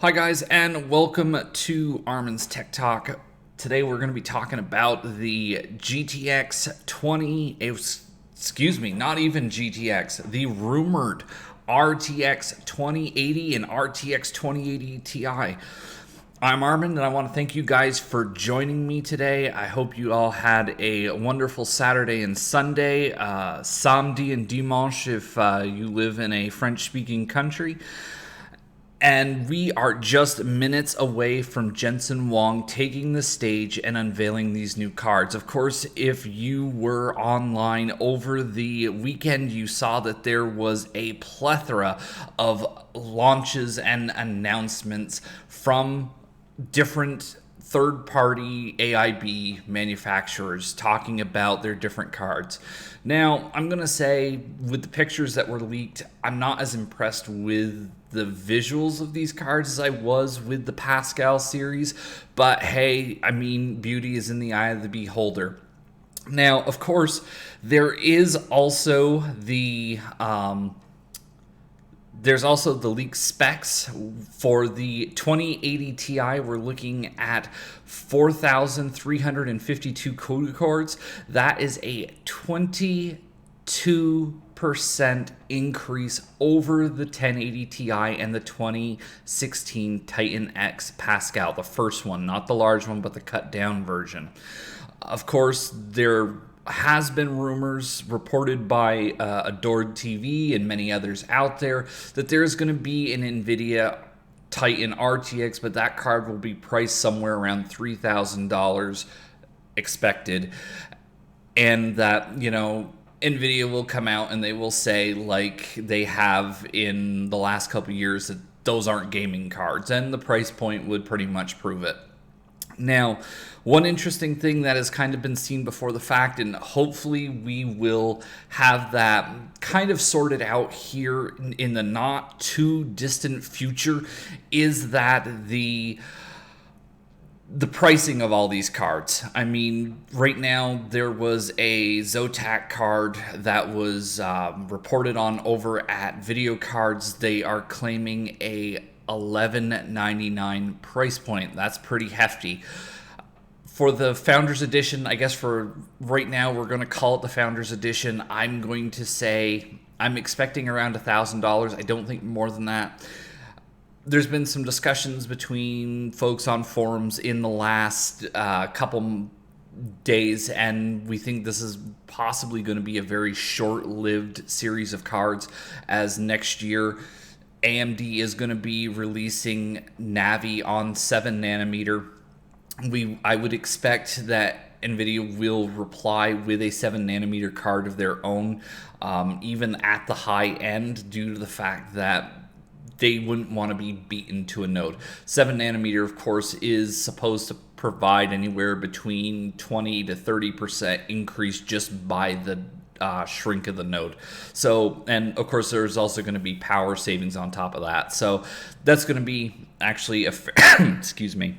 Hi guys, and welcome to Armin's Tech Talk. Today we're going to be talking about the GTX 20, not even GTX, the rumored RTX 2080 and RTX 2080 Ti. I'm Armin, and I want to thank you guys for joining me today. I hope you all had a wonderful Saturday and Sunday, samedi and dimanche if you live in a French-speaking country. And we are just minutes away from Jensen Huang taking the stage and unveiling these new cards. Of course, if you were online over the weekend, you saw that there was a plethora of launches and announcements from different third-party AIB manufacturers talking about their different cards. Now, I'm going to say, with the pictures that were leaked, I'm not as impressed with the visuals of these cards as I was with the Pascal series, but hey, I mean, beauty is in the eye of the beholder. Now, of course, there is also the leaked specs for the 2080 Ti. We're looking at 4,352 CUDA cores. That is a 22% increase over the 1080 Ti and the 2016 Titan X Pascal, the first one, not the large one, but the cut down version. Of course, there has been rumors reported by Adored TV and many others out there that there is going to be an NVIDIA Titan RTX, but that card will be priced somewhere around $3,000 expected, and that, you know, NVIDIA will come out and they will say, like they have in the last couple of years, that those aren't gaming cards, and the price point would pretty much prove it. Now, one interesting thing that has kind of been seen before the fact, and hopefully we will have that kind of sorted out here in the not too distant future, is that the pricing of all these cards. I mean, right now there was a Zotac card that was reported on over at Video Cards. They are claiming a $11.99 price point. That's pretty hefty. For the Founders Edition, I guess for right now we're going to call it the Founders Edition. I'm going to say I'm expecting around $1,000. I don't think more than that. There's been some discussions between folks on forums in the last couple days, and we think this is possibly going to be a very short-lived series of cards, as next year AMD is going to be releasing Navi on 7 nanometer. I would expect that NVIDIA will reply with a 7 nanometer card of their own, even at the high end, due to the fact that they wouldn't want to be beaten to a node. 7 nanometer, of course, is supposed to provide anywhere between 20 to 30% increase just by the shrink of the node. So, and of course, there's also going to be power savings on top of that. So that's going to be actually a excuse me.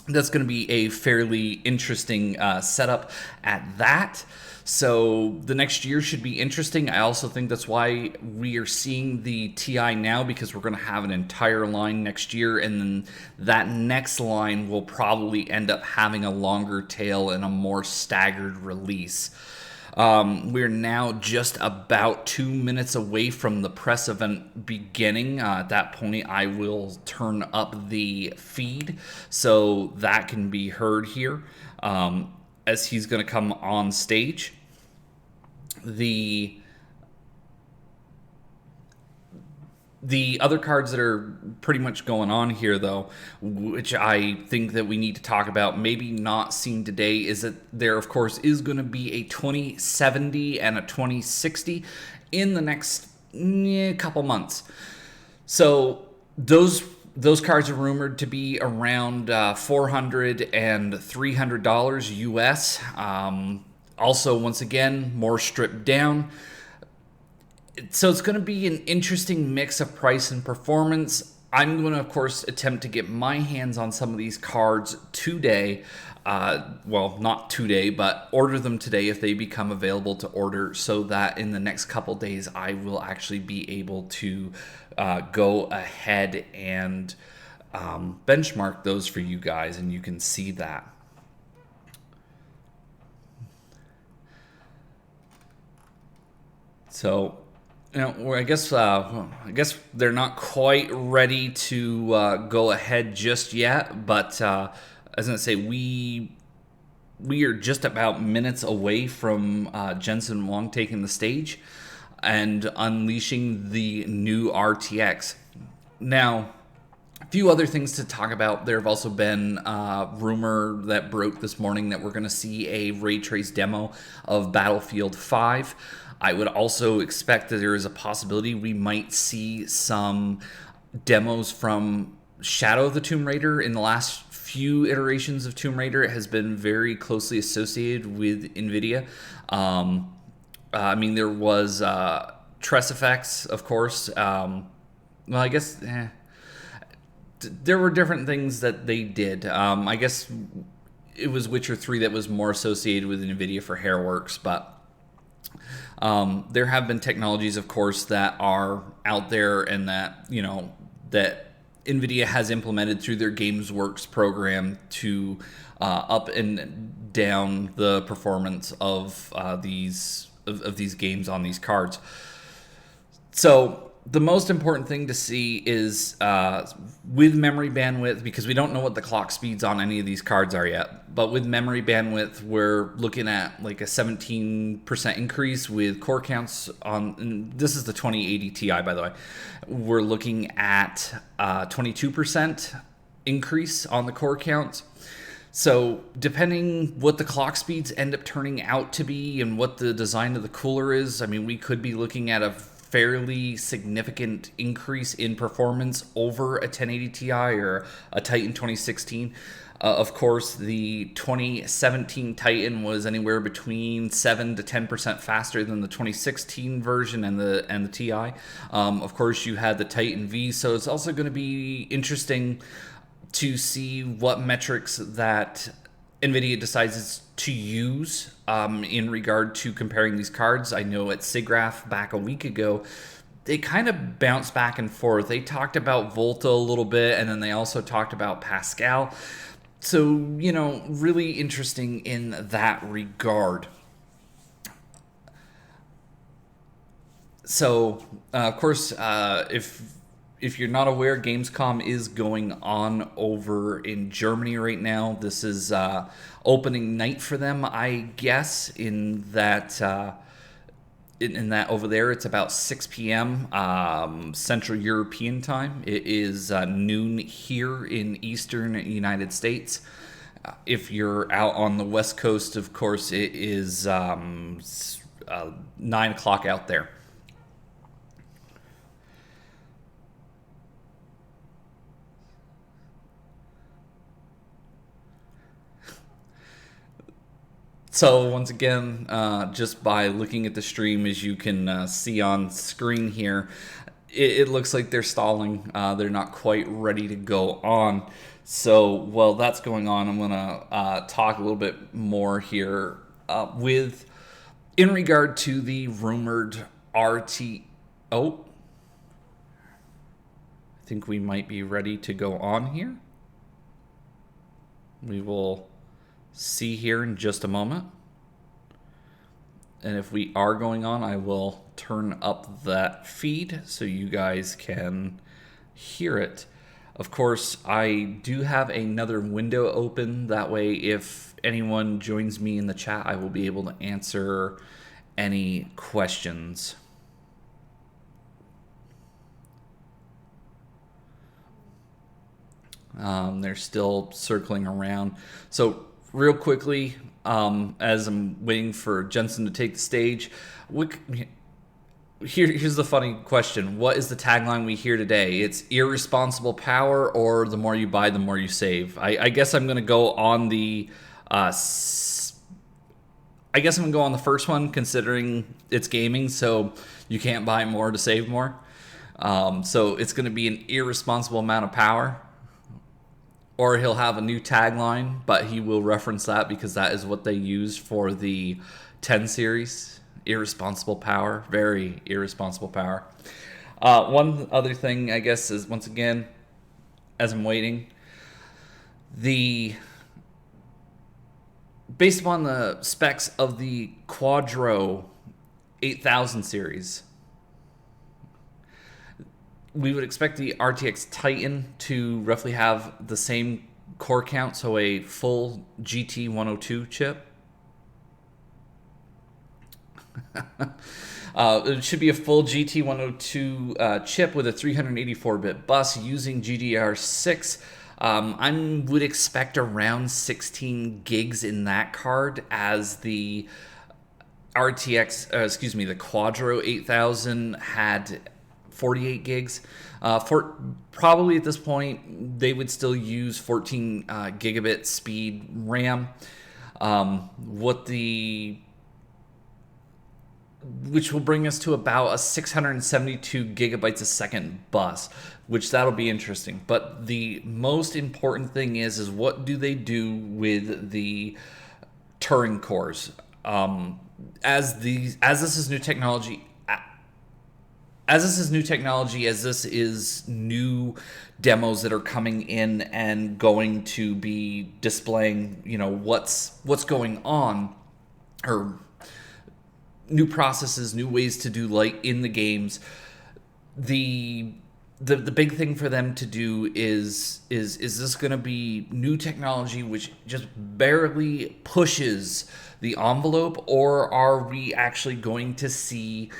That's going to be a fairly interesting setup at that. So the next year should be interesting. I also think that's why we are seeing the Ti now, because we're going to have an entire line next year, and then that next line will probably end up having a longer tail and a more staggered release. We're now just about 2 minutes away from the press event beginning. At that point, I will turn up the feed so that can be heard here as he's going to come on stage. The other cards that are pretty much going on here, though, which I think that we need to talk about, maybe not seen today, is that there, of course, is going to be a 2070 and a 2060 in the next couple months. So those cards are rumored to be around $400 and $300 US. Also, once again, more stripped down. So it's going to be an interesting mix of price and performance. I'm going to, of course, attempt to get my hands on some of these cards today. Well, not today, but order them today if they become available to order, so that in the next couple days I will actually be able to go ahead and benchmark those for you guys, and you can see that. So, I guess they're not quite ready to go ahead just yet. But I was gonna say we are just about minutes away from Jensen Huang taking the stage and unleashing the new RTX. Now, a few other things to talk about. There have also been rumor that broke this morning that we're going to see a ray trace demo of Battlefield 5. I would also expect that there is a possibility we might see some demos from Shadow of the Tomb Raider. In the last few iterations of Tomb Raider, it has been very closely associated with NVIDIA. I mean, there was Tress Effects, of course. Well, I guess there were different things that they did. I guess it was Witcher 3 that was more associated with NVIDIA for Hairworks, but there have been technologies, of course, that are out there and that, that NVIDIA has implemented through their GamesWorks program to up and down the performance of these games on these cards. So the most important thing to see is with memory bandwidth, because we don't know what the clock speeds on any of these cards are yet, but with memory bandwidth, we're looking at like a 17% increase with core counts on, and this is the 2080 Ti, by the way. We're looking at 22% increase on the core count. So depending what the clock speeds end up turning out to be and what the design of the cooler is, I mean, we could be looking at a fairly significant increase in performance over a 1080 Ti or a Titan 2016. Of course, the 2017 Titan was anywhere between 7 to 10% faster than the 2016 version and the Ti. Of course, you had the Titan V, so it's also going to be interesting to see what metrics that NVIDIA decides to use in regard to comparing these cards. I know at SIGGRAPH back a week ago, they kind of bounced back and forth. They talked about Volta a little bit, and then they also talked about Pascal. So, really interesting in that regard. So, of course, if you're not aware, Gamescom is going on over in Germany right now. This is opening night for them, I guess, in that over there it's about 6 p.m. Central European time. It is noon here in Eastern United States. If you're out on the West Coast, of course, it is 9 o'clock out there. So once again, just by looking at the stream, as you can see on screen here, it looks like they're stalling. They're not quite ready to go on. So while that's going on, I'm going to talk a little bit more here in regard to the rumored RT. Oh, I think we might be ready to go on here. We will see here in just a moment. And if we are going on, I will turn up that feed so you guys can hear it. Of course, I do have another window open. That way, if anyone joins me in the chat, I will be able to answer any questions. They're still circling around. So real quickly, as I'm waiting for Jensen to take the stage, here's the funny question. What is the tagline we hear today? It's irresponsible power, or the more you buy, the more you save. I guess I'm going to go on the first one, considering it's gaming, so you can't buy more to save more. So it's going to be an irresponsible amount of power. Or he'll have a new tagline, but he will reference that because that is what they used for the 10 series. Irresponsible power. Very irresponsible power. One other thing, I guess, is once again, as I'm waiting. Based upon the specs of the Quadro 8000 series, we would expect the RTX Titan to roughly have the same core count, so a full GT 102 chip. It should be a full GT 102 chip with a 384-bit bus using GDR6. I would expect around 16 gigs in that card, as the the Quadro 8000 had 48 gigs. For probably at this point, they would still use 14 gigabit speed RAM. Which will bring us to about a 672 gigabytes a second bus, which that'll be interesting. But the most important thing is what do they do with the Turing cores? As this is new technology, as this is new demos that are coming in and going to be displaying, what's going on, or new processes, new ways to do light in the games. The big thing for them to do is this going to be new technology which just barely pushes the envelope, or are we actually going to see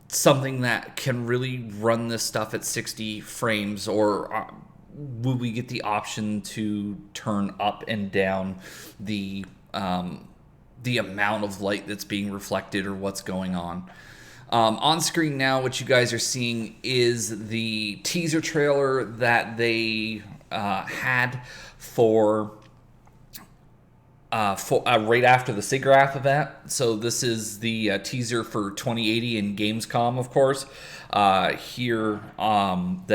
something that can really run this stuff at 60 frames, or will we get the option to turn up and down the amount of light that's being reflected, or what's going on? On screen now, what you guys are seeing is the teaser trailer that they had for right after the SIGGRAPH event. So this is the teaser for 2080 in Gamescom, of course. Here on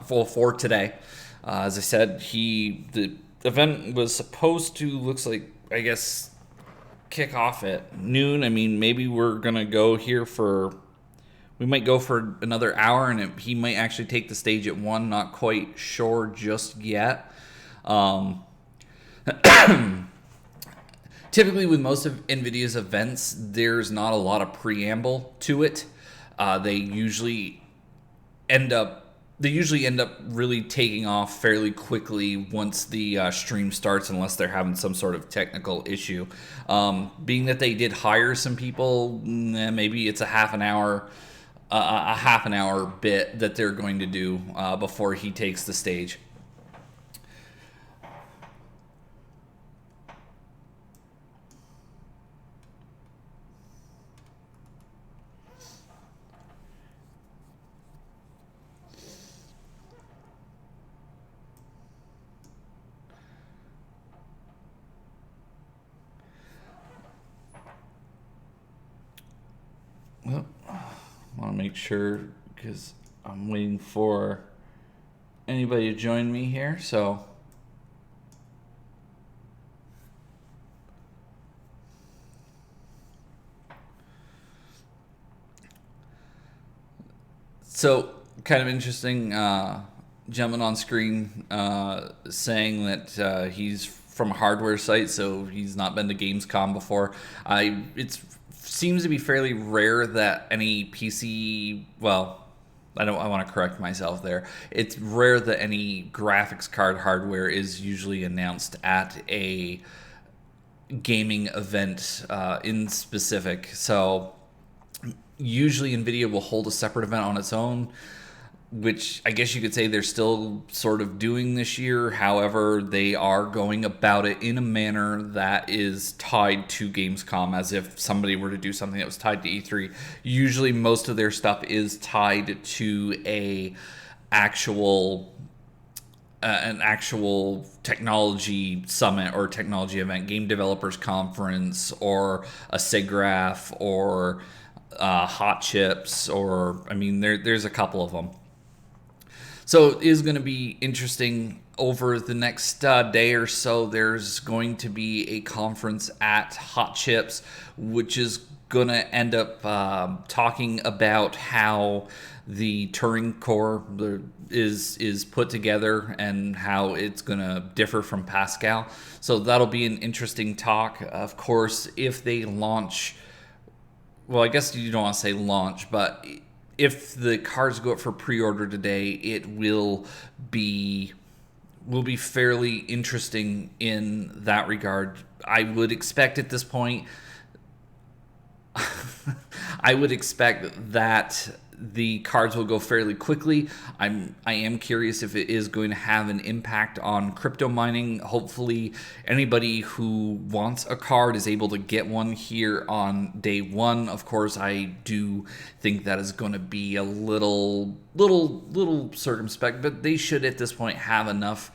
for today. As I said, the event was supposed to, looks like, I guess, kick off at noon. I mean, maybe we're gonna go here we might go for another hour, and he might actually take the stage at 1. Not quite sure just yet. Typically, with most of NVIDIA's events, there's not a lot of preamble to it. They usually end up really taking off fairly quickly once the stream starts, unless they're having some sort of technical issue. Being that they did hire some people, maybe it's a half an hour bit that they're going to do before he takes the stage. Well, I want to make sure, because I'm waiting for anybody to join me here. So kind of interesting, gentleman on screen saying that he's from a hardware site, so he's not been to Gamescom before. It seems to be fairly rare that any PC, well, I want to correct myself there. It's rare that any graphics card hardware is usually announced at a gaming event in specific. So usually NVIDIA will hold a separate event on its own, which I guess you could say they're still sort of doing this year. However, they are going about it in a manner that is tied to Gamescom, as if somebody were to do something that was tied to E3. Usually most of their stuff is tied to an actual technology summit or technology event, game developers conference, or a SIGGRAPH, or Hot Chips, or, I mean, there's a couple of them. So it is going to be interesting over the next day or so, there's going to be a conference at Hot Chips, which is going to end up talking about how the Turing core is put together and how it's going to differ from Pascal. So that'll be an interesting talk. Of course, if they launch, well, I guess you don't want to say launch, but if the cards go up for pre-order today, it will be fairly interesting in that regard. I would expect at this point, I would expect that the cards will go fairly quickly. I am curious if it is going to have an impact on crypto mining. Hopefully anybody who wants a card is able to get one here on day one. Of course, I do think that is going to be a little circumspect, but they should at this point have enough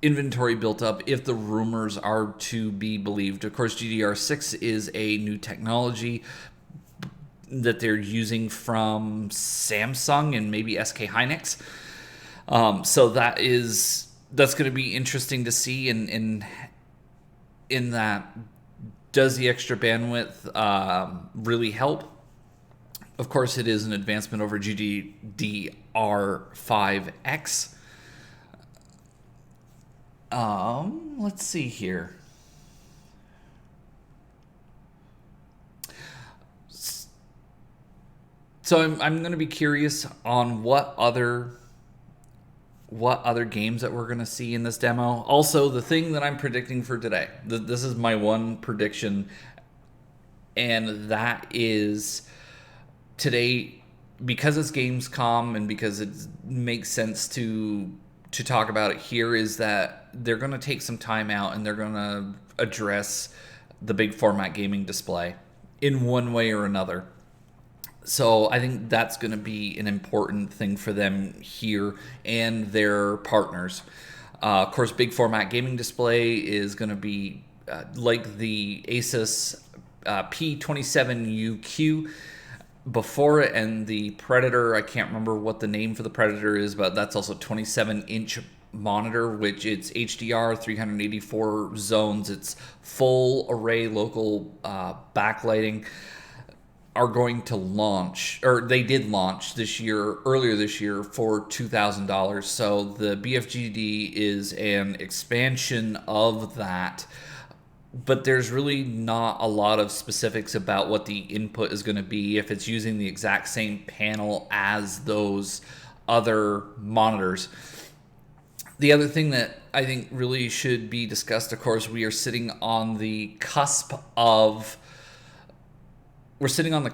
inventory built up if the rumors are to be believed. Of course, GDR6 is a new technology that they're using from Samsung and maybe SK Hynix. So that's going to be interesting to see. In that, does the extra bandwidth really help? Of course, it is an advancement over GDDR5X. Let's see here. So I'm going to be curious on what other games that we're going to see in this demo. Also, the thing that I'm predicting for today, this is my one prediction, and that is today, because it's Gamescom and because it makes sense to talk about it here, is that they're going to take some time out and they're going to address the big format gaming display in one way or another. So I think that's going to be an important thing for them here and their partners. Of course, big format gaming display is going to be like the Asus P27UQ before it, and the Predator, I can't remember what the name for the Predator is, but that's also 27-inch monitor, which it's HDR, 384 zones, it's full array local backlighting, are going to launch, or they did launch earlier this year for $2,000. So the BFGD is an expansion of that, but there's really not a lot of specifics about what the input is going to be, if it's using the exact same panel as those other monitors. The other thing that I think really should be discussed, of course, we're sitting on the cusp of HDMI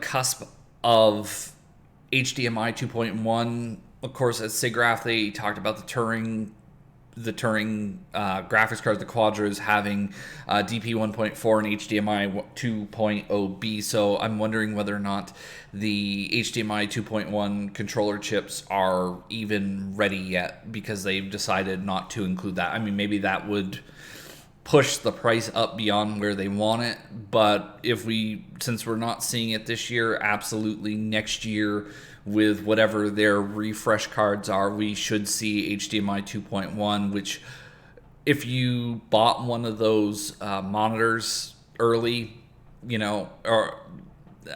2.1. Of course, at SIGGRAPH, they talked about the Turing graphics card, the Quadras, having DP 1.4 and HDMI 2.0B. So I'm wondering whether or not the HDMI 2.1 controller chips are even ready yet, because they've decided not to include that. I mean, maybe that would push the price up beyond where they want it, but since we're not seeing it this year, absolutely next year with whatever their refresh cards are, we should see HDMI 2.1, which if you bought one of those monitors early, or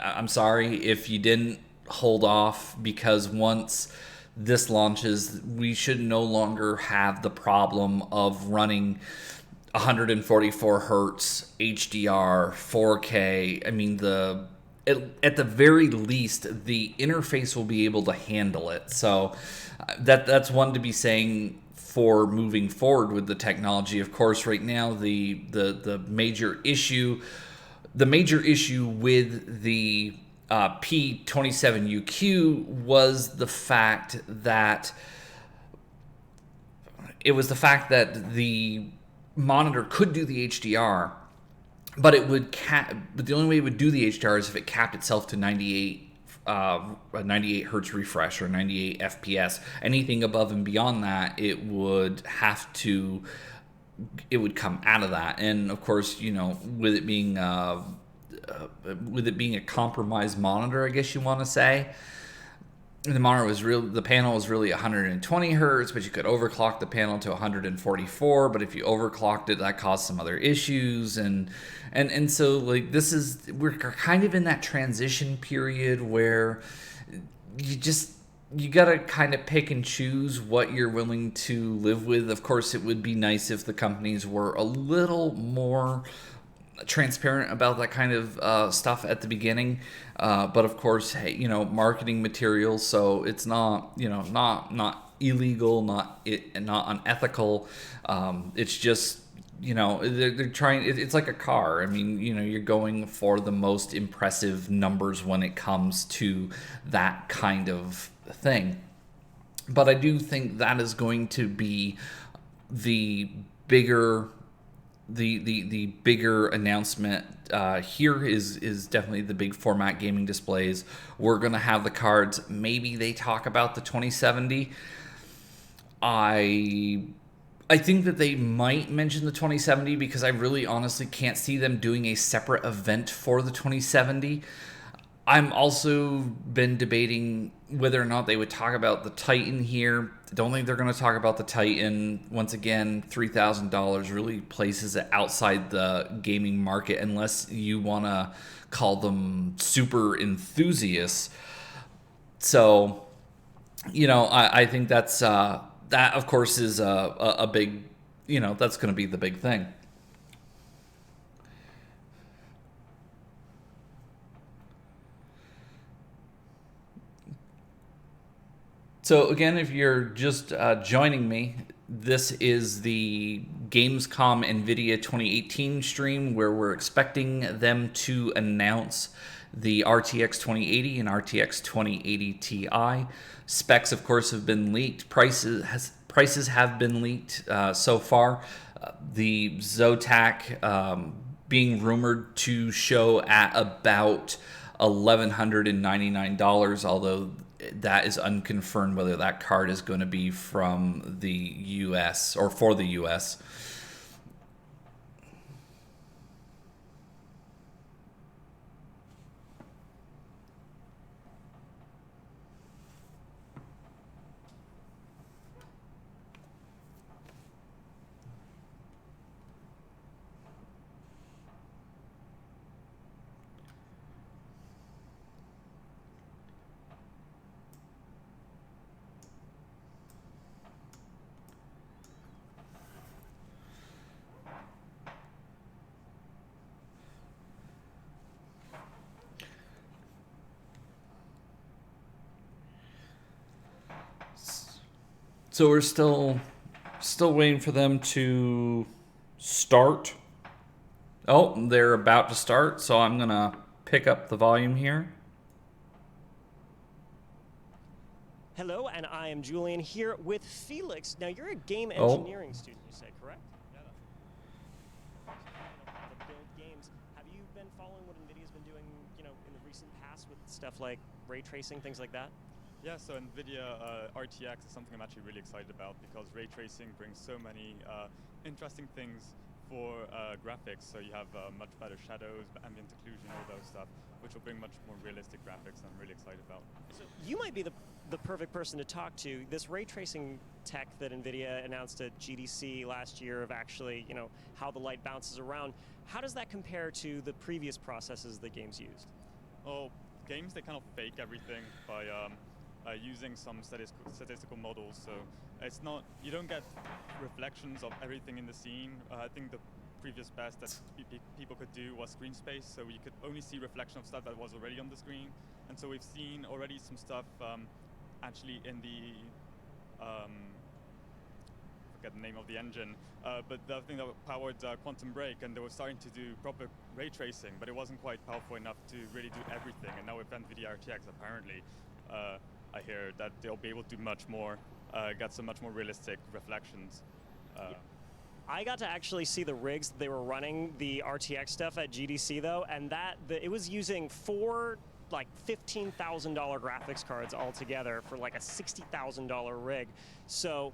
I'm sorry if you didn't, hold off, because once this launches, we should no longer have the problem of running 144 hertz HDR 4K. I mean, at the very least, the interface will be able to handle it. So that's one to be saying for moving forward with the technology. Of course, right now the major issue with the P27UQ was the fact that the monitor could do the HDR, but it would but the only way it would do the HDR is if it capped itself to 98 hertz refresh or 98 FPS. Anything above and beyond that, it would come out of that. And of course, with it being a compromised monitor, I guess you want to say, the panel was really 120 hertz, but you could overclock the panel to 144. But if you overclocked it, that caused some other issues, and so like we're kind of in that transition period where you just you gotta kind of pick and choose what you're willing to live with. Of course, it would be nice if the companies were a little more transparent about that kind of stuff at the beginning, but of course, hey, marketing materials, so it's not not illegal, not unethical. It's just they're trying. It's like a car. I mean, you're going for the most impressive numbers when it comes to that kind of thing. But I do think that is going to be the bigger the bigger announcement here is definitely the big format gaming displays. We're gonna have the cards. Maybe they talk about the 2070. I think that they might mention the 2070 because I really honestly can't see them doing a separate event for the 2070. I'm also been debating whether or not they would talk about the Titan here. I don't think they're going to talk about the Titan. Once again, $3,000 really places it outside the gaming market unless you want to call them super enthusiasts. So, I think that of course is a big, that's going to be the big thing. So again, if you're just joining me, this is the Gamescom NVIDIA 2018 stream where we're expecting them to announce the RTX 2080 and RTX 2080 Ti. Specs, of course, have been leaked. Prices have been leaked so far. The Zotac being rumored to show at about $1,199, although that is unconfirmed whether that card is going to be from the US or for the US. So we're still waiting for them to start. Oh, they're about to start, so I'm gonna pick up the volume here. Hello, and I am Julian here with Felix. Now, you're a game engineering student, you say, correct? Yeah. To build games. Have you been following what NVIDIA's been doing, in the recent past with stuff like ray tracing, things like that? Yeah, so NVIDIA RTX is something I'm actually really excited about because ray tracing brings so many interesting things for graphics. So you have much better shadows, ambient occlusion, all those stuff, which will bring much more realistic graphics I'm really excited about. So you might be the perfect person to talk to. This ray tracing tech that NVIDIA announced at GDC last year of actually, how the light bounces around, how does that compare to the previous processes that games used? Oh, games, they kind of fake everything by using some statistical models, so it's not, you don't get reflections of everything in the scene. I think the previous best that people could do was screen space, so you could only see reflection of stuff that was already on the screen. And so we've seen already some stuff actually in the forget the name of the engine, but the thing that powered Quantum Break, and they were starting to do proper ray tracing, but it wasn't quite powerful enough to really do everything. And now with NVIDIA RTX, apparently, I hear that they'll be able to do much more, get some much more realistic reflections. Yeah. I got to actually see the rigs that they were running the RTX stuff at GDC though, and it was using 4 like $15,000 graphics cards altogether for like a $60,000 rig. So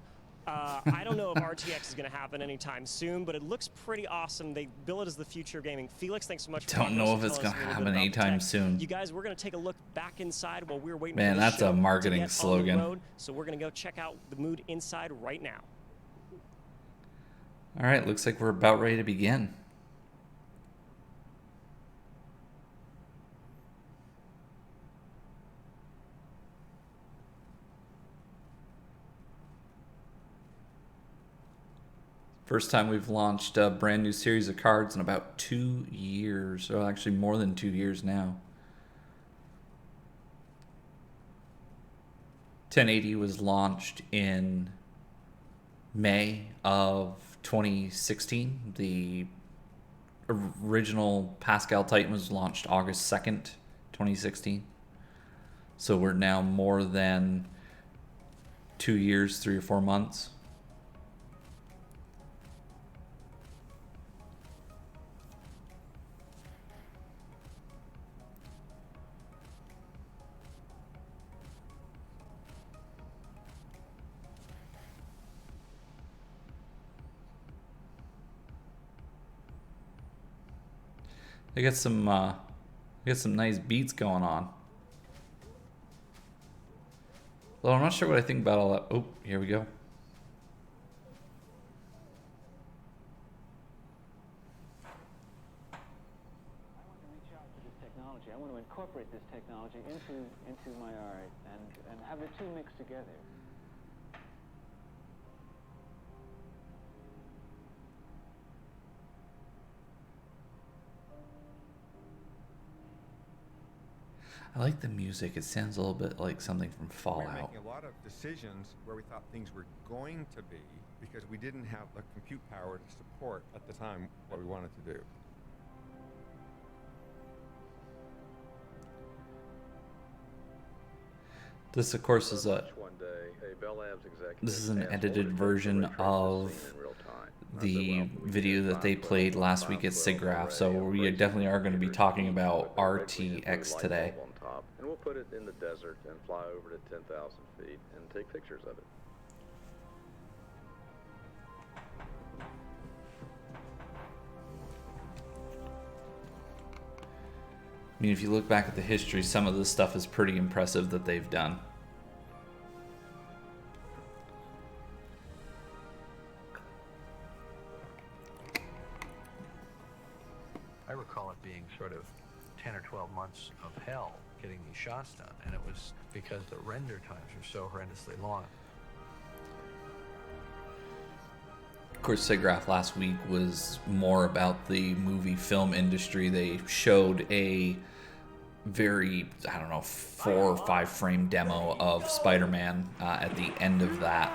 I don't know if RTX is going to happen anytime soon, but it looks pretty awesome. They bill it as the future of gaming. Felix, thanks so much for Don't know if it's going to happen anytime soon. You guys, we're going to take a look back inside while we're waiting Man, for the that's show a marketing to get slogan. on the road. So we're going to go check out the mood inside right now. All right, looks like we're about ready to begin. First time we've launched a brand new series of cards in about 2 years, or actually more than 2 years now. 1080 was launched in May of 2016. The original Pascal Titan was launched August 2nd, 2016. So we're now more than 2 years, 3 or 4 months. They got some nice beats going on. Well, I'm not sure what I think about all that. Oh, here we go. I want to reach out to this technology. I want to incorporate this technology into my art and have the two mixed together. I like the music. It sounds a little bit like something from Fallout. We were making a lot of decisions where we thought things were going to be because we didn't have the compute power to support at the time what we wanted to do. This, of course, is an edited version of the video that they played last week at SIGGRAPH, so we definitely are going to be talking about RTX today. And we'll put it in the desert and fly over to 10,000 feet and take pictures of it. I mean, if you look back at the history, some of this stuff is pretty impressive that they've done. I recall it being sort of 10 or 12 months of hell getting these shots done, and it was because the render times were so horrendously long. Of course, SIGGRAPH last week was more about the movie film industry. They showed a very, 4 or 5 frame demo of Spider-Man at the end of that.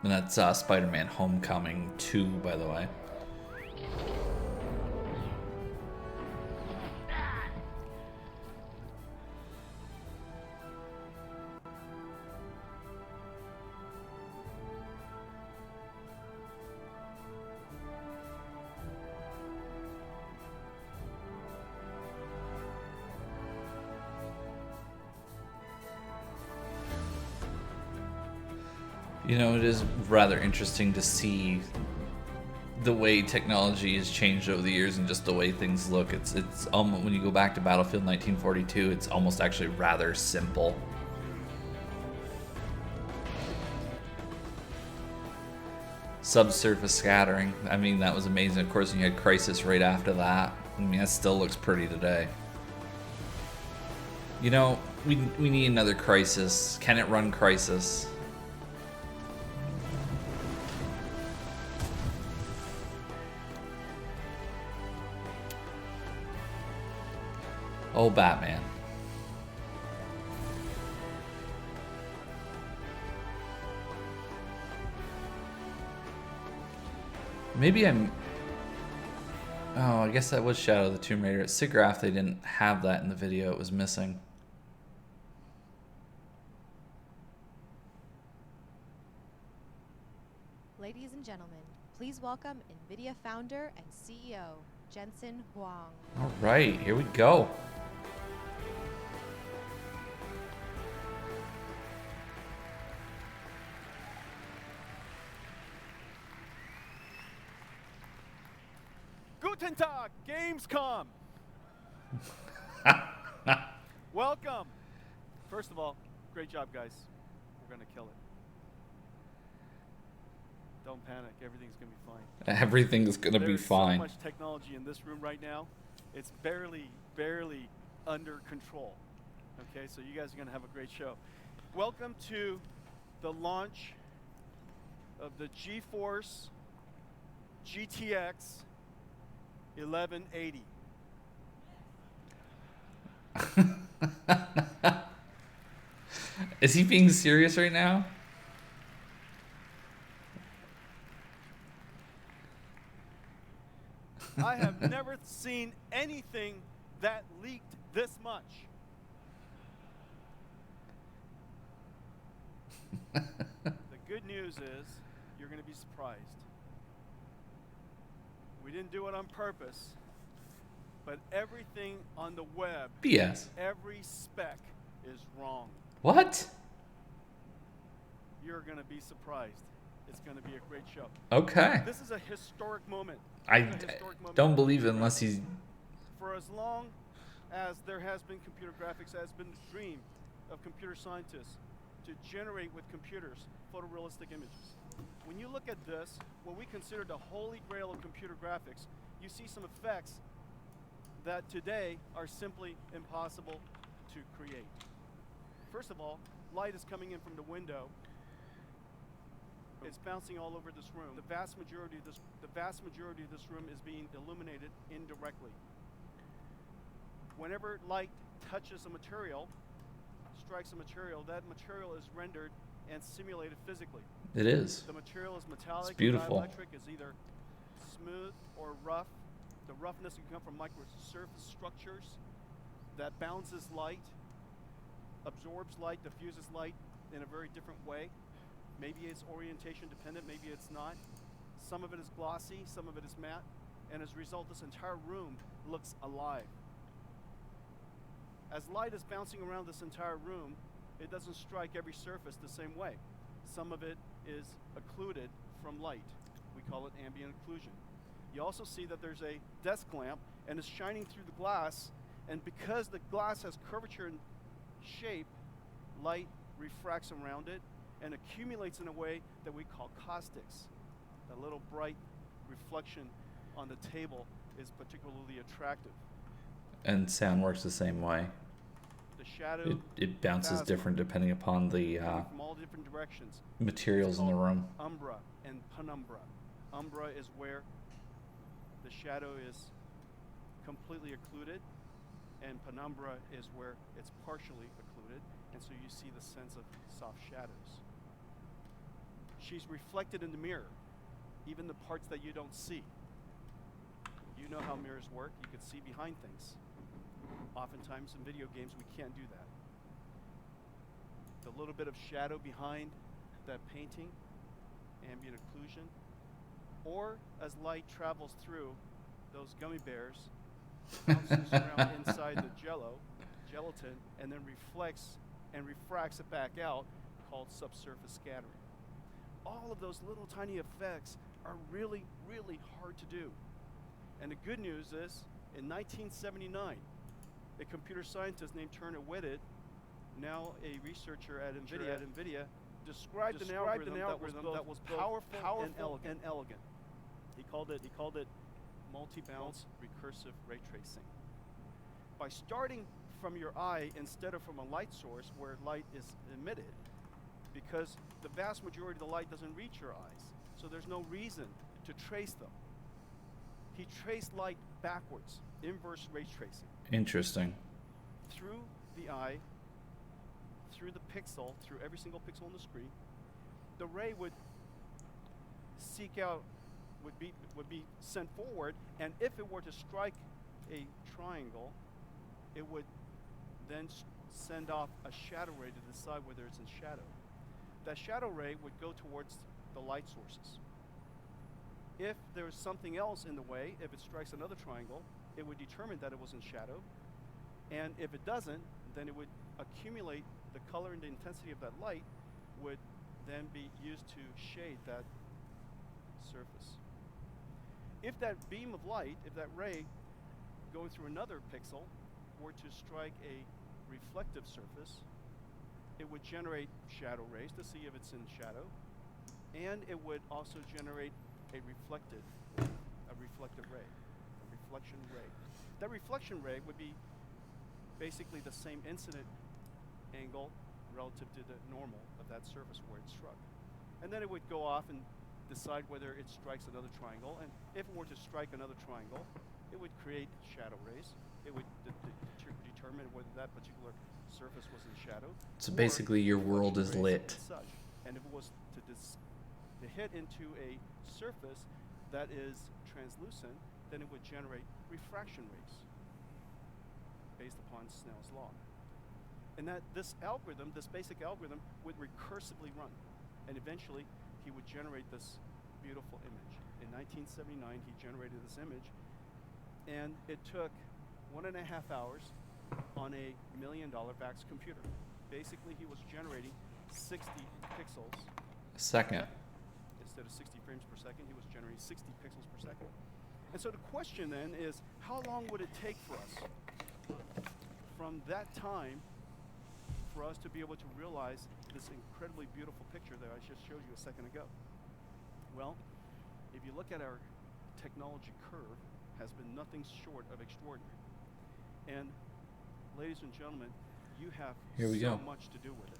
And that's Spider-Man Homecoming 2, by the way. You know, it is rather interesting to see the way technology has changed over the years and just the way things look. It's almost, when you go back to Battlefield 1942, it's almost actually rather simple. Subsurface scattering, I mean, that was amazing. Of course, you had Crisis right after that. I mean, that still looks pretty today. You know, we need another Crisis. Can it run Crisis? Oh, Batman. Maybe I'm... Oh, I guess that was Shadow of the Tomb Raider. At SIGGRAPH, they didn't have that in the video. It was missing. Ladies and gentlemen, please welcome NVIDIA founder and CEO, Jensen Huang. All right, here we go. Guten Tag, Gamescom. Welcome. First of all, great job, guys. We're going to kill it. Don't panic. Everything's going to be fine. Everything's going to be fine. There's so much technology in this room right now. It's barely under control. Okay, so you guys are going to have a great show. Welcome to the launch of the GeForce GTX 1180. Is he being serious right now? I have never seen anything that leaked this much. The good news is you're going to be surprised. We didn't do it on purpose, but everything on the web, BS. every spec is wrong. What? You're going to be surprised. It's going to be a great show. Okay. This is a historic moment. I don't believe it unless he's... For as long as there has been computer graphics, it has been the dream of computer scientists to generate with computers photorealistic images. When you look at this, what we consider the holy grail of computer graphics, you see some effects that today are simply impossible to create. First of all, light is coming in from the window. It's bouncing all over this room. The vast majority of this room is being illuminated indirectly. Whenever light touches a material, strikes a material, that material is rendered and simulated physically. It is. The material is metallic. It's beautiful. Dielectric is either smooth or rough. The roughness can come from microsurface structures that bounces light, absorbs light, diffuses light in a very different way. Maybe it's orientation dependent, maybe it's not. Some of it is glossy, some of it is matte, and as a result, this entire room looks alive. As light is bouncing around this entire room, it doesn't strike every surface the same way. Some of it is occluded from light. We call it ambient occlusion. You also see that there's a desk lamp, and it's shining through the glass, and because the glass has curvature and shape, light refracts around it and accumulates in a way that we call caustics. That little bright reflection on the table is particularly attractive. And sound works the same way. The shadow, it bounces different depending upon the from all different directions. materials in the room. Umbra and penumbra. Umbra is where the shadow is completely occluded, and penumbra is where it's partially occluded, and so you see the sense of soft shadows. She's reflected in the mirror, even the parts that you don't see. You know how mirrors work. You can see behind things. Oftentimes in video games, we can't do that. The little bit of shadow behind that painting, ambient occlusion, or as light travels through those gummy bears, bounces around inside the gelatin, and then reflects and refracts it back out, called subsurface scattering. All of those little tiny effects are really, really hard to do. And the good news is, in 1979, a computer scientist named Turner Whitted, now a researcher at NVIDIA, described an algorithm that was powerful and elegant. He called it multi-bounce recursive ray tracing. By starting from your eye instead of from a light source where light is emitted, because the vast majority of the light doesn't reach your eyes, so there's no reason to trace them. He traced light backwards, inverse ray tracing. Interesting. Through the eye, through the pixel, through every single pixel on the screen, the ray would seek out, would be sent forward, and if it were to strike a triangle, it would then send off a shadow ray to decide whether it's in shadow. That shadow ray would go towards the light sources. If there was something else in the way, if it strikes another triangle, it would determine that it was in shadow. And if it doesn't, then it would accumulate the color and the intensity of that light would then be used to shade that surface. if that beam of light, if that ray going through another pixel were to strike a reflective surface, it would generate shadow rays to see if it's in shadow, and it would also generate a reflected ray, a reflection ray. That reflection ray would be basically the same incident angle relative to the normal of that surface where it struck. And then it would go off and decide whether it strikes another triangle, and if it were to strike another triangle, it would create shadow rays. It would determine whether that particular surface was in shadow. So basically your world is reflection lit. rays and such. And if it was to hit into a surface that is translucent, then it would generate refraction rays based upon Snell's law. And that this algorithm, this basic algorithm, would recursively run. And eventually, he would generate this beautiful image. In 1979, he generated this image. And it took 1.5 hours on a $1 million VAX computer. Basically, he was generating 60 pixels A second. Instead of 60 frames per second, he was generating 60 pixels per second. And so the question then is, how long would it take for us from that time for us to be able to realize this incredibly beautiful picture that I just showed you a second ago? Well, if you look at our technology curve, has been nothing short of extraordinary. And ladies and gentlemen, you have Here we so go. much to do with it.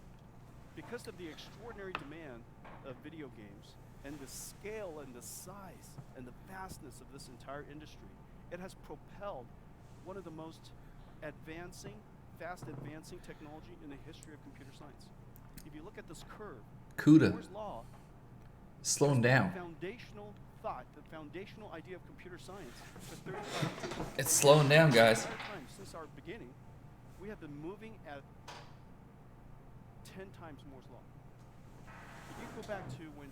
Because of the extraordinary demand of video games and the scale and the size and the vastness of this entire industry, it has propelled one of the most fast advancing technology in the history of computer science. If you look at this curve, CUDA. Moore's law, Slowing down. the foundational thought, the foundational idea of computer science for 35 years. It's slowing down, guys. The entire time since our beginning, we have been moving at 10 times Moore's law. If you go back to when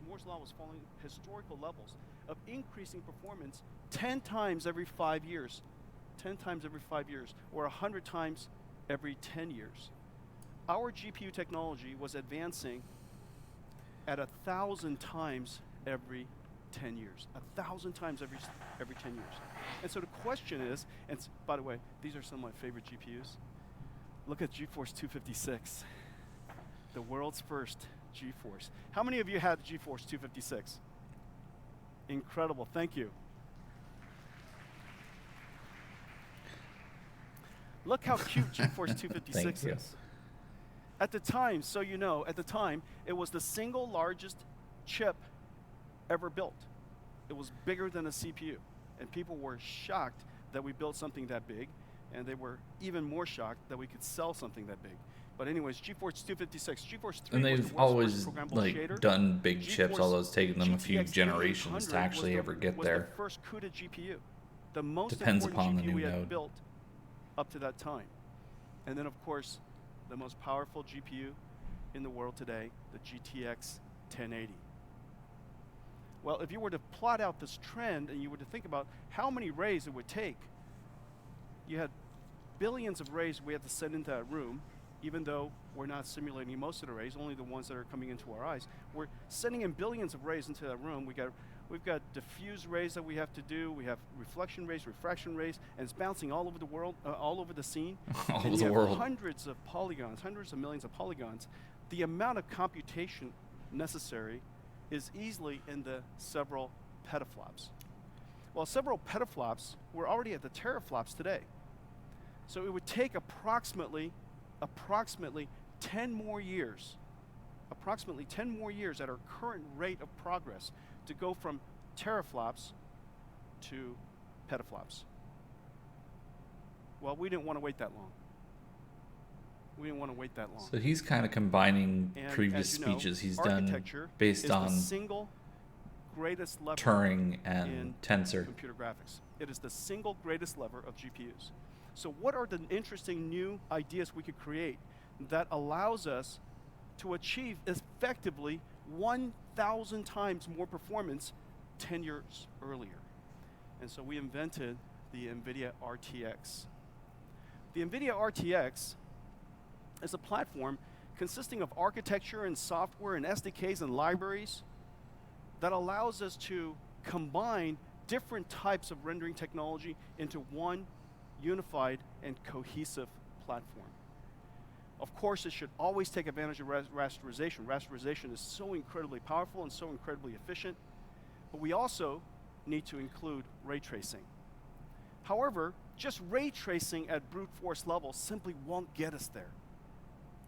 Moore's law was following historical levels of increasing performance 10 times every 5 years, 10 times every 5 years, or 100 times every 10 years. Our GPU technology was advancing at 1,000 times every 10 years. 1,000 times every 10 years. And so the question is, and by the way, these are some of my favorite GPUs. Look at GeForce 256, the world's first GeForce. How many of you had GeForce 256? Incredible, thank you. Look how cute GeForce 256 Thank is. At the time, so you know, at the time, it was the single largest chip ever built. It was bigger than a CPU. And people were shocked that we built something that big, and they were even more shocked that we could sell something that big. But anyways, GeForce 256, GeForce 3 And was they've the world's always first programmable shader. done big chips, GeForce although it's taken them a few GTX generations to 8800 actually ever get was there. the first CUDA GPU. The most Depends important upon the GPU new we had node. built up to that time. And then, of course, the most powerful GPU in the world today, the GTX 1080. Well, if you were to plot out this trend and you were to think about how many rays it would take, you had billions of rays we had to send into that room, even though we're not simulating most of the rays, only the ones that are coming into our eyes. We're sending in billions of rays into that room. We've got diffuse rays that we have to do. We have reflection rays, refraction rays, and it's bouncing all over the world, all over the scene. All and over you the have world. hundreds of polygons, hundreds of millions of polygons. The amount of computation necessary is easily in the several petaflops. Well, several petaflops, we're already at the teraflops today. So it would take approximately 10 more years, at our current rate of progress to go from teraflops to petaflops. Well, we didn't want to wait that long. So he's kind of combining And previous as you know, speeches he's done architecture based is on the single greatest lever Turing in and Tensor. computer graphics. It is the single greatest lever of GPUs. So what are the interesting new ideas we could create that allows us to achieve effectively 1,000 times more performance 10 years earlier? And so we invented the NVIDIA RTX. The NVIDIA RTX is a platform consisting of architecture and software and SDKs and libraries that allows us to combine different types of rendering technology into one unified and cohesive platform. Of course, it should always take advantage of rasterization. Rasterization is so incredibly powerful and so incredibly efficient, but we also need to include ray tracing. However, just ray tracing at brute force level simply won't get us there.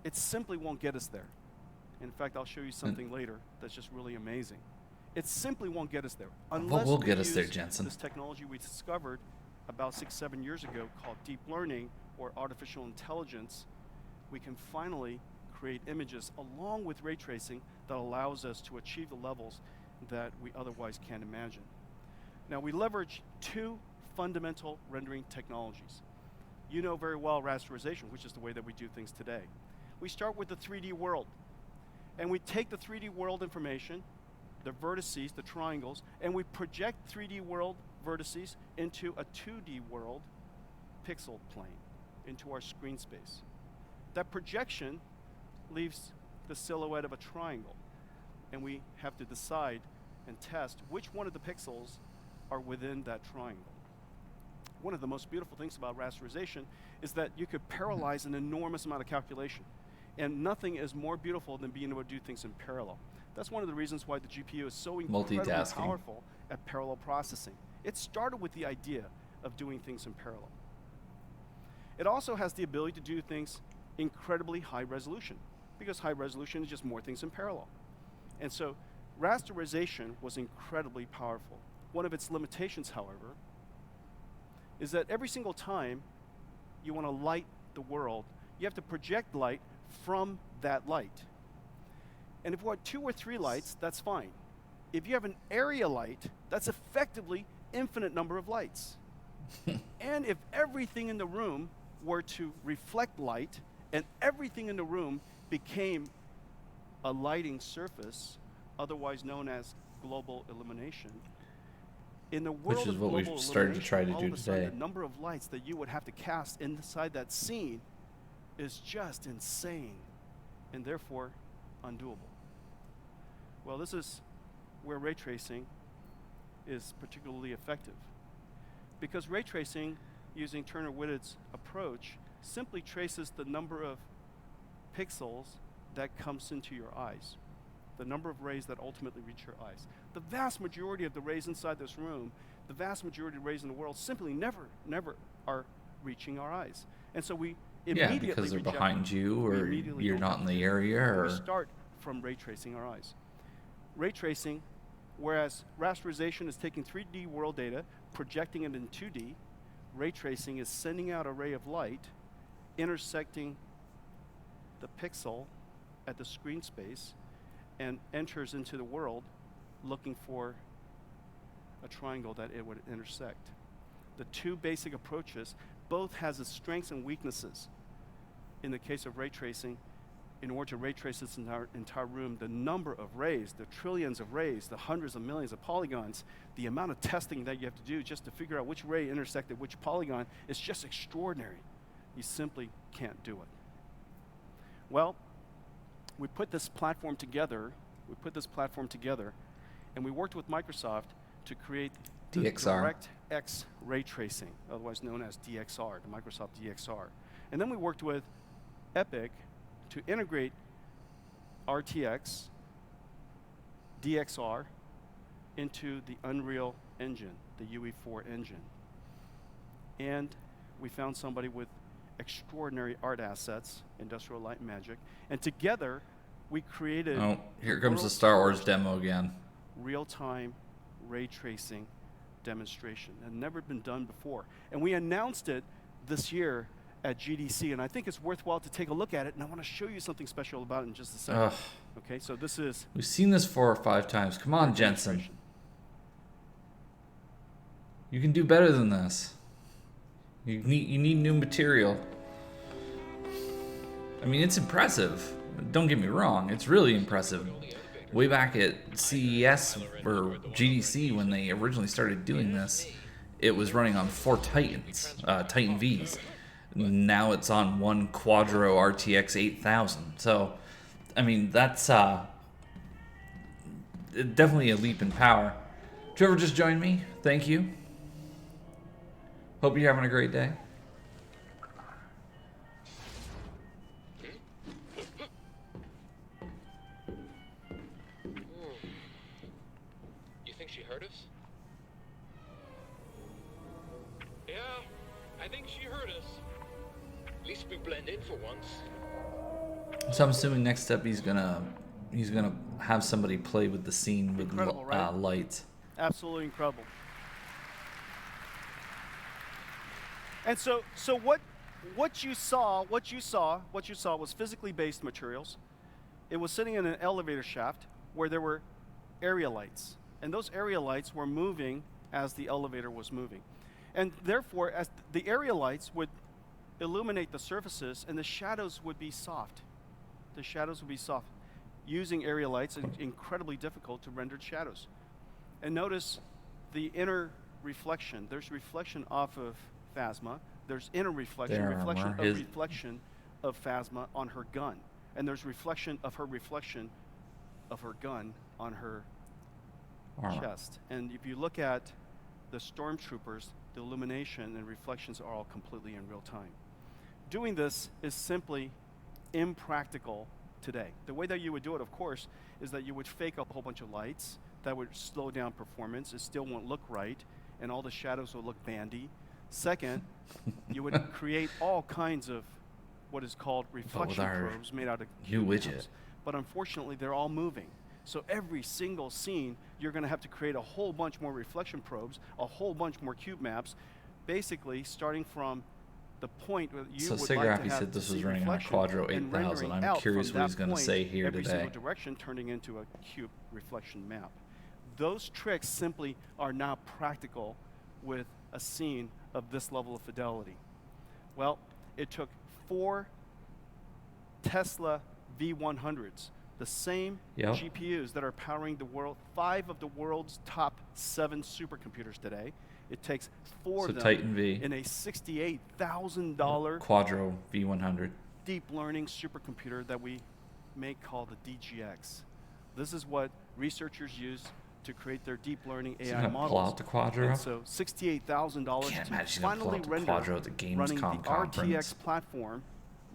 It simply won't get us there. In fact, I'll show you something later that's just really amazing. It simply won't get us there. What will get us there, Jensen? This technology we discovered about 6-7 years ago called deep learning or artificial intelligence, we can finally create images along with ray tracing that allows us to achieve the levels that we otherwise can't imagine. Now, we leverage two fundamental rendering technologies. You know very well rasterization, which is the way that we do things today. We start with the 3D world, and we take the 3D world information, the vertices, the triangles, and we project 3D world vertices into a 2D world pixel plane, into our screen space. That projection leaves the silhouette of a triangle, and we have to decide and test which one of the pixels are within that triangle. One of the most beautiful things about rasterization is that you could parallelize an enormous amount of calculation, and nothing is more beautiful than being able to do things in parallel. That's one of the reasons why the GPU is so incredibly powerful at parallel processing. It started with the idea of doing things in parallel. It also has the ability to do things incredibly high resolution, because high resolution is just more things in parallel. And so rasterization was incredibly powerful. One of its limitations, however, is that every single time you want to light the world, you have to project light from that light. And if you want 2 or 3 lights, that's fine. If you have an area light, that's effectively infinite number of lights. And if everything in the room were to reflect light, and everything in the room became a lighting surface, otherwise known as global illumination, in the world which is of what global we've started to try to all do of a sudden, today. the number of lights that you would have to cast inside that scene is just insane, and therefore undoable. Well, this is where ray tracing is particularly effective, because ray tracing, using Turner-Whitted's approach, simply traces the number of pixels that comes into your eyes, the number of rays that ultimately reach your eyes. The vast majority of the rays inside this room, the vast majority of rays in the world simply never are reaching our eyes. And so we immediately because they're reject behind them. you, We or immediately you're don't not in have the to. area, or We start from ray tracing our eyes. Ray tracing, whereas rasterization is taking 3D world data, projecting it in 2D, ray tracing is sending out a ray of light, intersecting the pixel at the screen space, and enters into the world looking for a triangle that it would intersect. The two basic approaches both has its strengths and weaknesses. In the case of ray tracing, in order to ray trace this entire room, the number of rays, the trillions of rays, the hundreds of millions of polygons, the amount of testing that you have to do just to figure out which ray intersected which polygon is just extraordinary. You simply can't do it. Well, we put this platform together, and we worked with Microsoft to create the DXR. DirectX ray tracing, otherwise known as DXR, the Microsoft DXR. And then we worked with Epic to integrate RTX, DXR, into the Unreal Engine, the UE4 engine. And we found somebody with extraordinary art assets, Industrial Light and Magic, and together we created Oh, here comes the Star Wars demo again. real-time ray tracing demonstration. It had never been done before. And we announced it this year at GDC, and I think it's worthwhile to take a look at it, and I want to show you something special about it in just a second. Ugh. Okay, so this is... We've seen this 4 or 5 times. Come on, Jensen. You can do better than this. You need new material. I mean, it's impressive. Don't get me wrong. It's really impressive. Way back at CES or GDC when they originally started doing this, it was running on 4 Titans, Titan Vs. Now it's on one Quadro RTX 8000. So, I mean, that's definitely a leap in power. Trevor just joined me. Thank you. Hope you're having a great day. You think she heard us? Yeah, I think she heard us. At least we blend in for once. So I'm assuming next step he's gonna have somebody play with the scene with Incredible, right? lights. Absolutely incredible. And so what you saw was physically based materials. It was sitting in an elevator shaft where there were area lights, and those area lights were moving as the elevator was moving, and therefore, as the area lights would illuminate the surfaces, and the shadows would be soft. The shadows would be soft. Using area lights is incredibly difficult to render shadows. And notice the inner reflection. There's reflection off of Phasma. There's inner reflection, reflection of Phasma on her gun. And there's reflection of her gun on her chest. And if you look at the stormtroopers, the illumination and reflections are all completely in real time. Doing this is simply impractical today. The way that you would do it, of course, is that you would fake up a whole bunch of lights that would slow down performance. It still won't look right, and all the shadows will look bandy. Second, you would create all kinds of what is called reflection probes made out of widget. But unfortunately, they're all moving. So every single scene, you're going to have to create a whole bunch more reflection probes, a whole bunch more cube maps, basically starting from the point where you would like to have said this to was see running on a reflection Quadro and 8000. rendering I'm out curious from what he's that going to point say here every today. single direction, turning into a cube reflection map. Those tricks simply are not practical with a scene of this level of fidelity. Well, it took 4 Tesla V100s, the same GPUs that are powering the world, 5 of the world's top 7 supercomputers today. It takes 4 of them Titan V in a $68,000 Quadro V100 deep learning supercomputer that we make called the DGX. This is what researchers use to create their deep learning AI models. Pull out the Quadro. And so $68,000 to finally render Quadro at the Gamescom running the conference. RTX platform,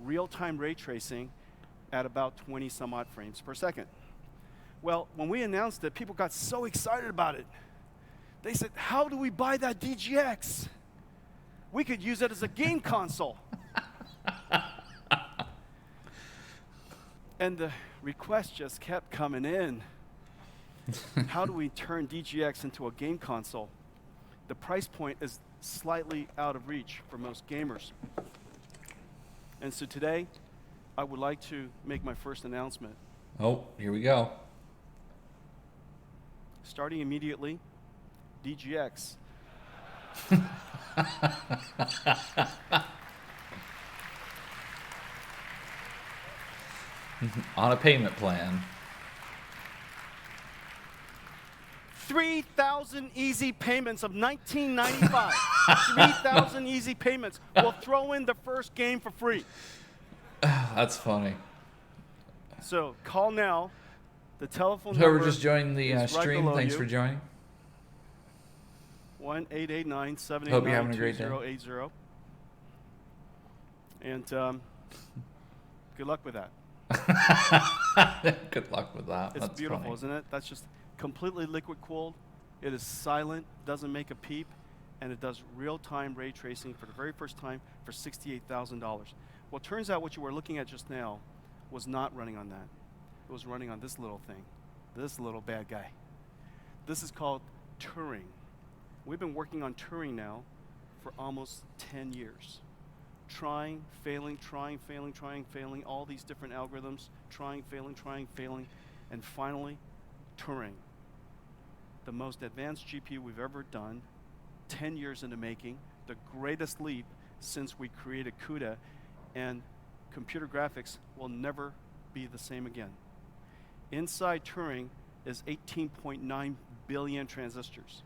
real-time ray tracing at about 20 some odd frames per second. Well, when we announced it, people got so excited about it. They said, how do we buy that DGX? We could use it as a game console. And the requests just kept coming in. How do we turn DGX into a game console? The price point is slightly out of reach for most gamers. And so today, I would like to make my first announcement. Oh, here we go. Starting immediately, DGX. On a payment plan. 3,000 easy payments of $19.95. 3,000 easy payments. We'll throw in the first game for free. That's funny. So call now. The telephone Whoever number just joined the is right stream, below thanks you. for joining. 1-889-789-2080. Hope you're having a great day. And good luck with that. Good luck with that. It's That's beautiful, funny. isn't it? That's just completely liquid cooled. It is silent, doesn't make a peep, and it does real-time ray tracing for the very first time for $68,000. Well, it turns out what you were looking at just now was not running on that. It was running on this little thing, this little bad guy. This is called TURING. We've been working on TURING now for almost 10 years. Trying, failing, all these different algorithms, trying, failing, and finally, TURING. The most advanced GPU we've ever done, 10 years in the making, the greatest leap since we created CUDA, and computer graphics will never be the same again. Inside TURING is 18.9 billion transistors.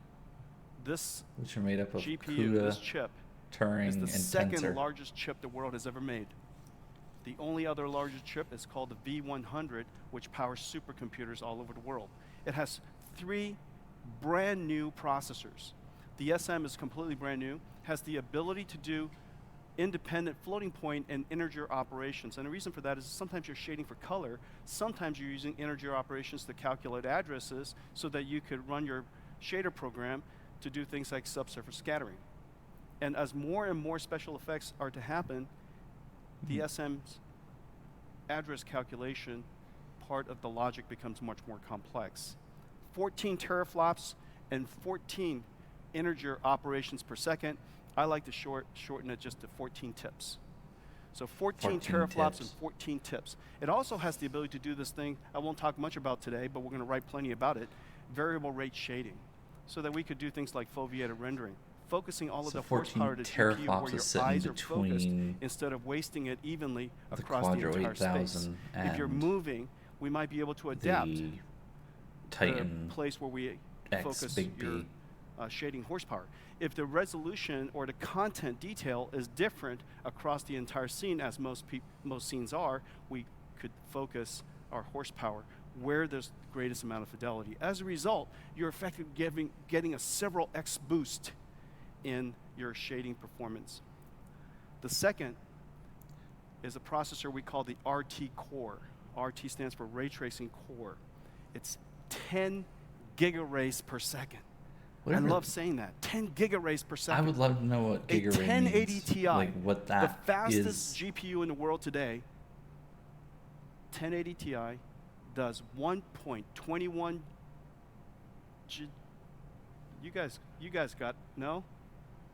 This Which are made up of GPU, CUDA, this chip, Turing, is the and second Tensor. largest chip the world has ever made. The only other largest chip is called the V100, which powers supercomputers all over the world. It has 3 brand new processors. The SM is completely brand new, has the ability to do independent floating point and integer operations. And the reason for that is sometimes you're shading for color, sometimes you're using integer operations to calculate addresses so that you could run your shader program to do things like subsurface scattering. And as more and more special effects are to happen, the SM's address calculation part of the logic becomes much more complex. 14 teraflops and 14 integer operations per second. I like to shorten it just to 14 tips. So 14 teraflops and 14 tips. It also has the ability to do this thing I won't talk much about today, but we're going to write plenty about it, variable rate shading, so that we could do things like foveated rendering, focusing all of the horsepower to GPU where your eyes are focused instead of wasting it evenly across the entire space. If you're moving, we might be able to adapt the place where we focus your shading horsepower. If the resolution or the content detail is different across the entire scene, as most scenes are, we could focus our horsepower where there's the greatest amount of fidelity. As a result, you're effectively getting a several X boost in your shading performance. The second is a processor we call the RT core. RT stands for ray tracing core. It's 10 gigarays per second. Whatever. I love saying that. 10 gigarays per second. I would love to know what gigaray means. A 1080 Ti, like what that the fastest GPU in the world today, 1080 Ti does 1.21 You guys got, no?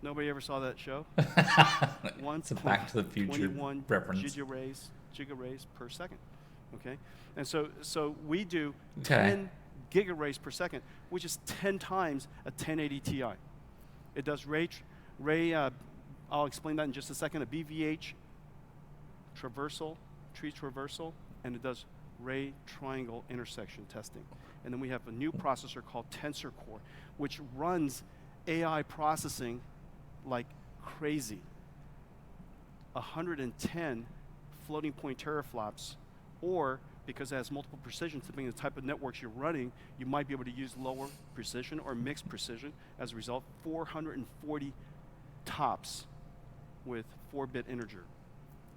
Nobody ever saw that show? It's a Back to the Future reference. Gigarays per second. Okay? And so we do 10 gigarays per second, which is 10 times a 1080 Ti. It does I'll explain that in just a second, a BVH tree traversal, and it does ray triangle intersection testing. And then we have a new processor called Tensor Core, which runs AI processing like crazy. 110 floating point teraflops, or because it has multiple precisions, depending on the type of networks you're running, you might be able to use lower precision or mixed precision. As a result, 440 tops with 4-bit integer.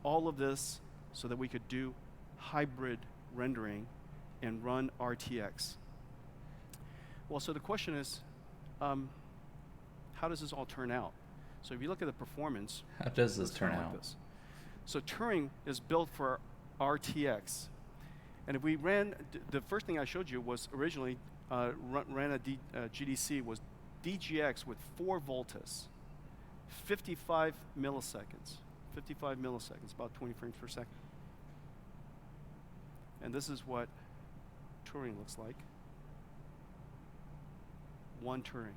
All of this so that we could do hybrid rendering and run RTX. Well, so the question is, how does this all turn out? So if you look at the performance, how does this turn out? Like this. So Turing is built for RTX. And if we ran, the first thing I showed you was originally ran a GDC was DGX with 4 volts, 55 milliseconds. 55 milliseconds, about 20 frames per second. And this is what Turing looks like. 1 Turing.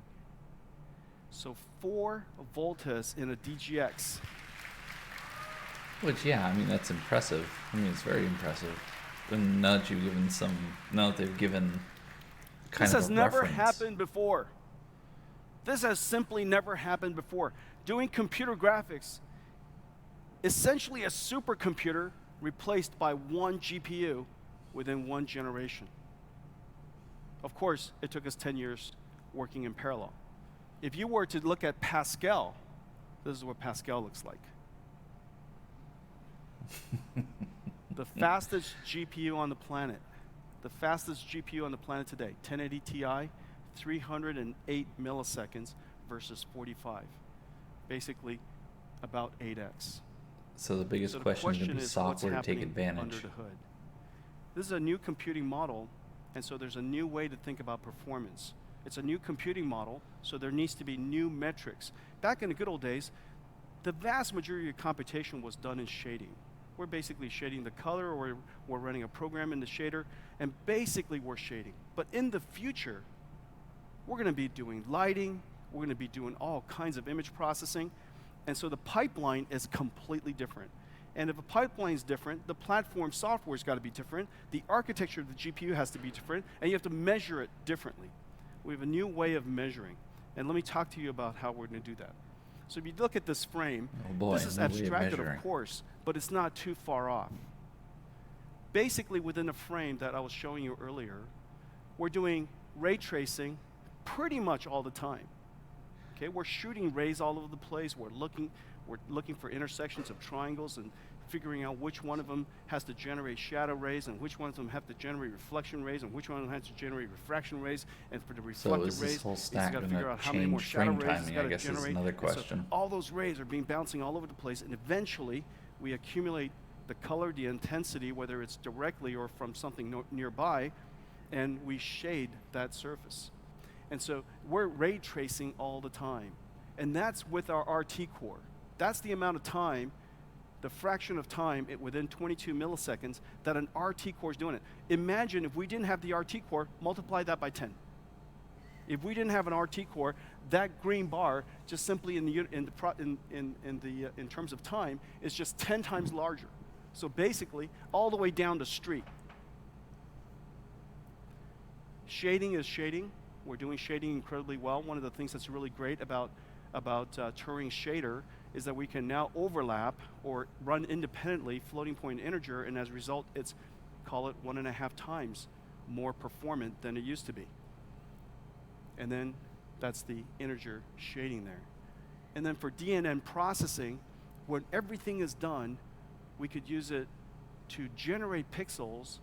So 4 volts in a DGX. Which, yeah, I mean, that's impressive. I mean, it's very impressive. And now that they've given kind this of has a never reference. happened before. This has simply never happened before. Doing computer graphics, essentially a supercomputer replaced by 1 GPU within 1 generation. Of course, it took us 10 years working in parallel. If you were to look at Pascal, this is what Pascal looks like. The fastest GPU on the planet. The fastest GPU on the planet today, 1080 Ti, 308 milliseconds versus 45. Basically, about 8x. So the biggest question is going to be software to take advantage. Under the hood. This is a new computing model, and so there's a new way to think about performance. It's a new computing model, so there needs to be new metrics. Back in the good old days, the vast majority of computation was done in shading. We're basically shading the color, or we're running a program in the shader, and basically we're shading. But in the future, we're going to be doing lighting, we're going to be doing all kinds of image processing, and so the pipeline is completely different. And if a pipeline is different, the platform software's got to be different, the architecture of the GPU has to be different, and you have to measure it differently. We have a new way of measuring, and let me talk to you about how we're going to do that. So if you look at this frame, this is abstracted, of course, but it's not too far off. Basically, within the frame that I was showing you earlier, we're doing ray tracing pretty much all the time. Okay, we're shooting rays all over the place. We're looking for intersections of triangles and figuring out which one of them has to generate shadow rays and which one of them have to generate reflection rays and which one of them has to generate refraction rays. And for the reflective rays, whole it's stack got to gonna figure out how many more change shadow frame rays it's timing, got I to guess, is generate. another And so question. all those rays are being bouncing all over the place, and eventually we accumulate the color, the intensity, whether it's directly or from something nearby, and we shade that surface. And so we're ray tracing all the time. And that's with our RT core. That's the amount of time, the fraction of time within 22 milliseconds that an RT core is doing it. Imagine if we didn't have the RT core, multiply that by 10. If we didn't have an RT core, that green bar, just simply in terms of time, is just 10 times larger. So basically, all the way down the street. Shading is shading. We're doing shading incredibly well. One of the things that's really great about Turing shader is that we can now overlap or run independently floating point integer, and as a result, it's, call it 1.5 times more performant than it used to be. And then that's the integer shading there. And then for DNN processing, when everything is done, we could use it to generate pixels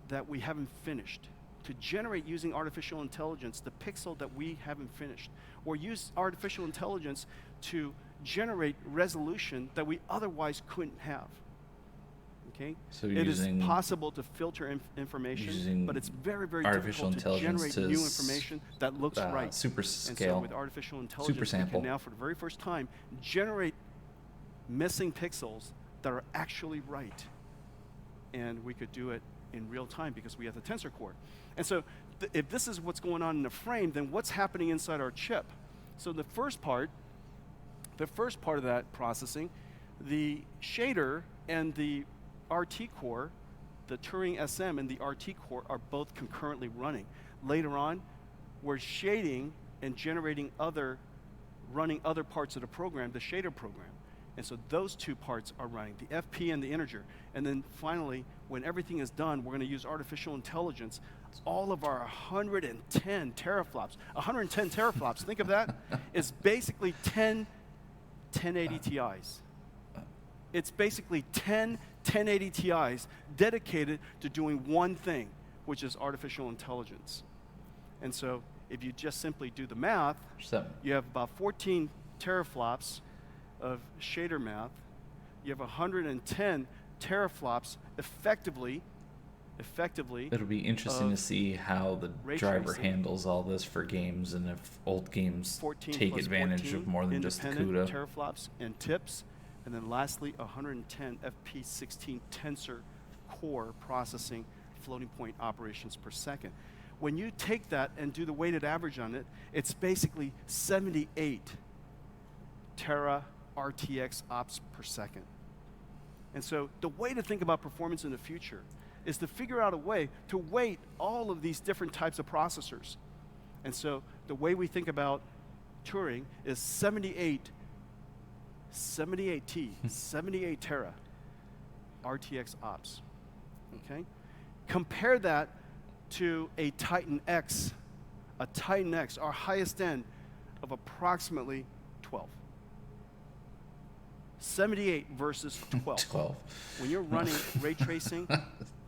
that we haven't finished, to generate using artificial intelligence the pixel that we haven't finished, or use artificial intelligence to generate resolution that we otherwise couldn't have. Okay? So it is possible to filter information, but it's very, very difficult to generate new information that looks right. Super scale. And so with artificial intelligence, we can now, for the very first time, generate missing pixels that are actually right. And we could do it in real time because we have the tensor core. And so if this is what's going on in the frame, then what's happening inside our chip? So the first part of that processing, the shader and the RT core, the Turing SM and the RT core are both concurrently running. Later on, we're shading and running other parts of the program, the shader program. And so those two parts are running, the FP and the integer. And then finally, when everything is done, we're going to use artificial intelligence. All of our 110 teraflops. 110 teraflops, think of that, is basically 10 1080 Ti's. It's basically 10 1080 Ti's dedicated to doing one thing, which is artificial intelligence. And so if you just simply do the math, you have about 14 teraflops of shader math. You have 110 teraflops effectively. It'll be interesting to see how the driver handles all this for games, and if old games take advantage of more than just the CUDA. Teraflops and TIPS, and then lastly 110 FP16 tensor core processing floating point operations per second. When you take that and do the weighted average on it, it's basically 78 tera RTX ops per second. And so the way to think about performance in the future is to figure out a way to weight all of these different types of processors. And so the way we think about Turing is 78 tera RTX ops. Okay? Compare that to a Titan X, our highest end of approximately 12. 78 versus 12. When you're running ray tracing,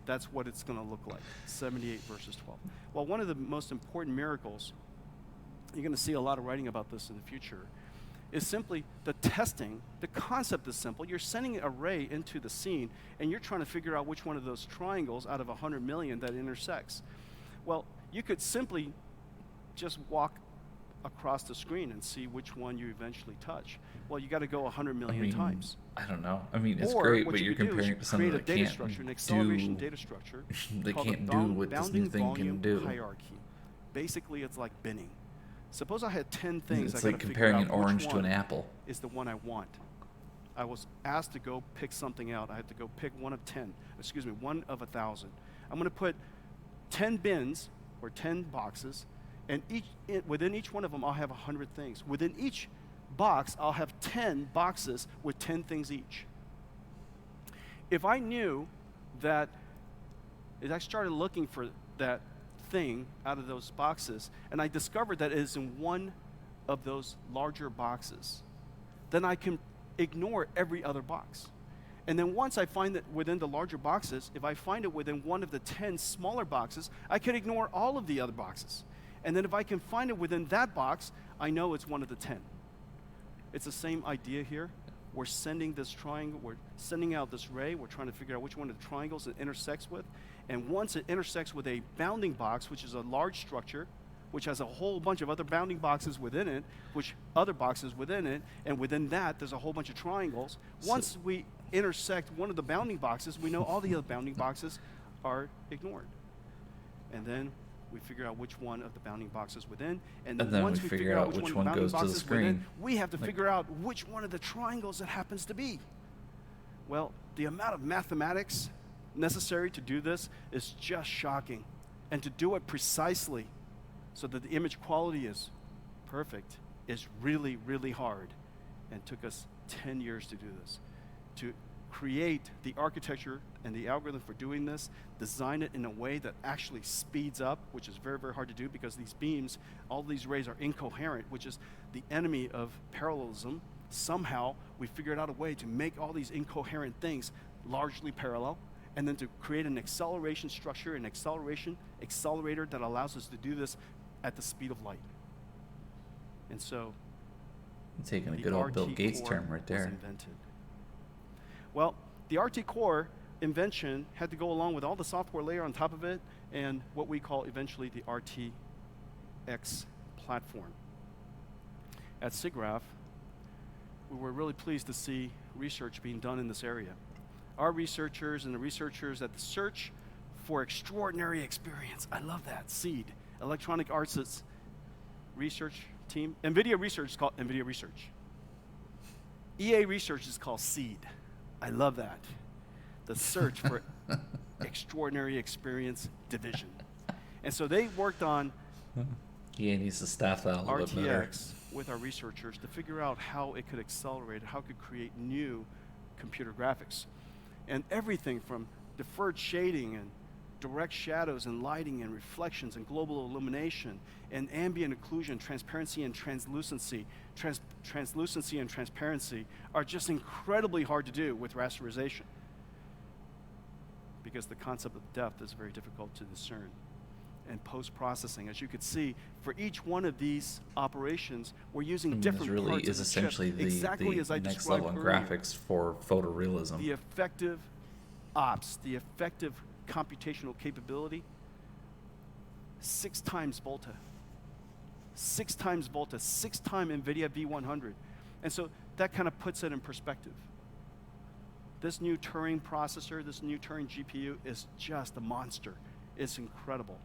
that's what it's going to look like, 78 versus 12. Well, one of the most important miracles, you're going to see a lot of writing about this in the future, is simply the testing. The concept is simple. You're sending a ray into the scene, and you're trying to figure out which one of those triangles out of 100 million that intersects. Well, you could simply just walk across the screen and see which one you eventually touch. Well, you got to go 100 million times. I don't know. I mean, it's or great, what but you're comparing it to something that create a data can't structure, an acceleration do. data structure. They called can't a do what this new bounding thing volume can do. Hierarchy. Basically, it's like binning. Suppose I had 10 things. It's I like comparing an orange to an apple. Is the one I want. I was asked to go pick something out. I had to go pick one of 10. Excuse me, one of 1,000. I'm going to put 10 bins or 10 boxes, and within each one of them, I'll have 100 things. Within each box, I'll have 10 boxes with 10 things each. If I knew that, as I started looking for that thing out of those boxes, and I discovered that it is in one of those larger boxes, then I can ignore every other box. And then once I find it within the larger boxes, if I find it within one of the 10 smaller boxes, I can ignore all of the other boxes. And then if I can find it within that box, I know it's one of the 10. It's the same idea here. We're sending this triangle, we're sending out this ray, we're trying to figure out which one of the triangles it intersects with. And once it intersects with a bounding box, which is a large structure, which has a whole bunch of other bounding boxes within it, which other boxes within it, and within that there's a whole bunch of triangles. Once we intersect one of the bounding boxes, we know all the other bounding boxes are ignored. And then we figure out which one of the bounding boxes within, and then once we figure out which one goes to the screen, we have to figure out which one of the triangles it happens to be. Well, the amount of mathematics necessary to do this is just shocking. And to do it precisely so that the image quality is perfect is really, really hard, and took us 10 years to do this. To create the architecture and the algorithm for doing this, design it in a way that actually speeds up, which is very, very hard to do because these beams, all these rays are incoherent, which is the enemy of parallelism. Somehow we figured out a way to make all these incoherent things largely parallel, and then to create an acceleration structure, an accelerator that allows us to do this at the speed of light. And so I'm taking a good old Bill Gates term right there. Invented. Well, the RT core invention had to go along with all the software layer on top of it and what we call eventually the RTX platform. At SIGGRAPH, we were really pleased to see research being done in this area. Our researchers and the researchers at the Search for Extraordinary Experience, I love that, SEED, Electronic Arts' research team. NVIDIA Research is called NVIDIA Research. EA Research is called SEED. I love that. The Search for Extraordinary Experience Division. And so they worked on EA needs to staff that a little bit better. RTX with our researchers to figure out how it could accelerate, how it could create new computer graphics. And everything from deferred shading and direct shadows and lighting and reflections and global illumination and ambient occlusion, transparency and translucency. Translucency and transparency are just incredibly hard to do with rasterization because the concept of depth is very difficult to discern. And post-processing, as you could see, for each one of these operations, we're using different really parts is of the essentially chip, the, exactly as I next level in described graphics for photorealism. The effective ops, the effective computational capability, 6 times Volta. 6 times Volta, 6 times NVIDIA V100. And so that kind of puts it in perspective. This new Turing processor, this new Turing GPU is just a monster. It's incredible.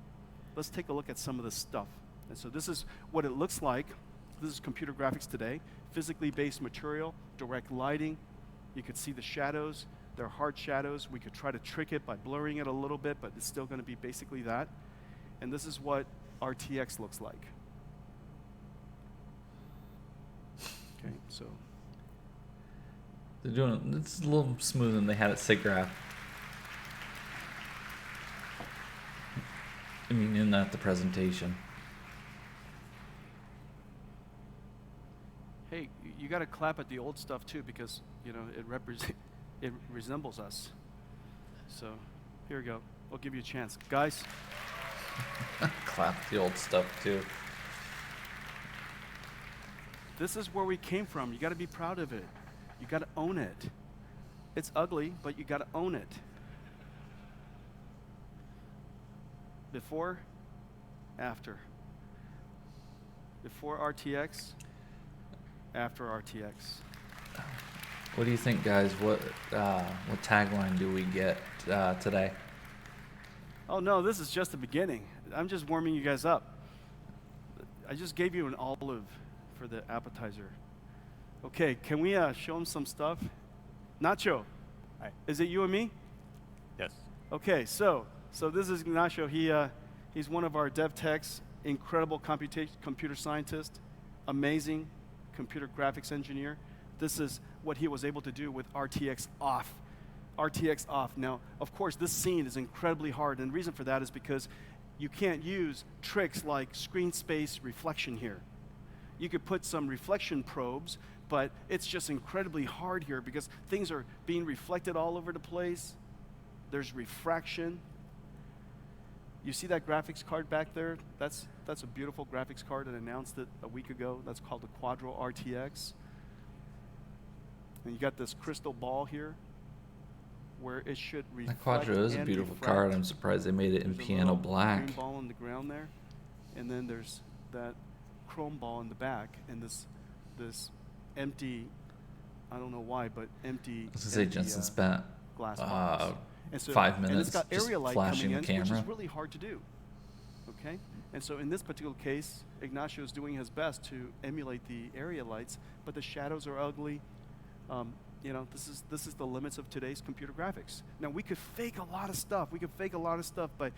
Let's take a look at some of this stuff. And so this is what it looks like. This is computer graphics today. Physically based material, direct lighting. You could see the shadows. They're hard shadows. We could try to trick it by blurring it a little bit, but it's still going to be basically that. And this is what RTX looks like. Okay, so They're doing it's a little smoother than they had at SIGGRAPH. I mean, in the presentation. hey, you got to clap at the old stuff too because it resembles us. So here we go. I'll give you a chance, guys. Clap the old stuff too. This is where we came from. You got to be proud of it. You got to own it. It's ugly, but you got to own it. Before, after. Before RTX, after RTX. What do you think, guys? What tagline do we get today? Oh no, this is just the beginning. I'm just warming you guys up. I just gave you an olive for the appetizer. Okay, can we show them some stuff? Nacho, hi. Is it you and me? Yes. Okay, so this is Nacho. He's one of our dev techs, incredible computer scientist, amazing computer graphics engineer. This is what he was able to do with RTX off. RTX off. Now, of course, this scene is incredibly hard, and the reason for that is because You can't use tricks like screen space reflection here. You could put some reflection probes, but it's just incredibly hard here because things are being reflected all over the place. There's refraction. You see that graphics card back there? That's a beautiful graphics card. I announced it a week ago. That's called the Quadro RTX. And you got this crystal ball here where it should reflect. That Quadro is a beautiful card. I'm surprised they made it in piano black. Green ball on the ground there, and then there's that chrome ball in the back, and this empty, I don't know why, but empty. I was gonna say Jensen spent glass box. And so, 5 minutes and it's got area just light flashing coming the in, which camera. is really hard to do. Okay, and so in this particular case, Ignacio is doing his best to emulate the area lights, but the shadows are ugly. You know, this is the limits of today's computer graphics. Now we could fake a lot of stuff. We could fake a lot of stuff by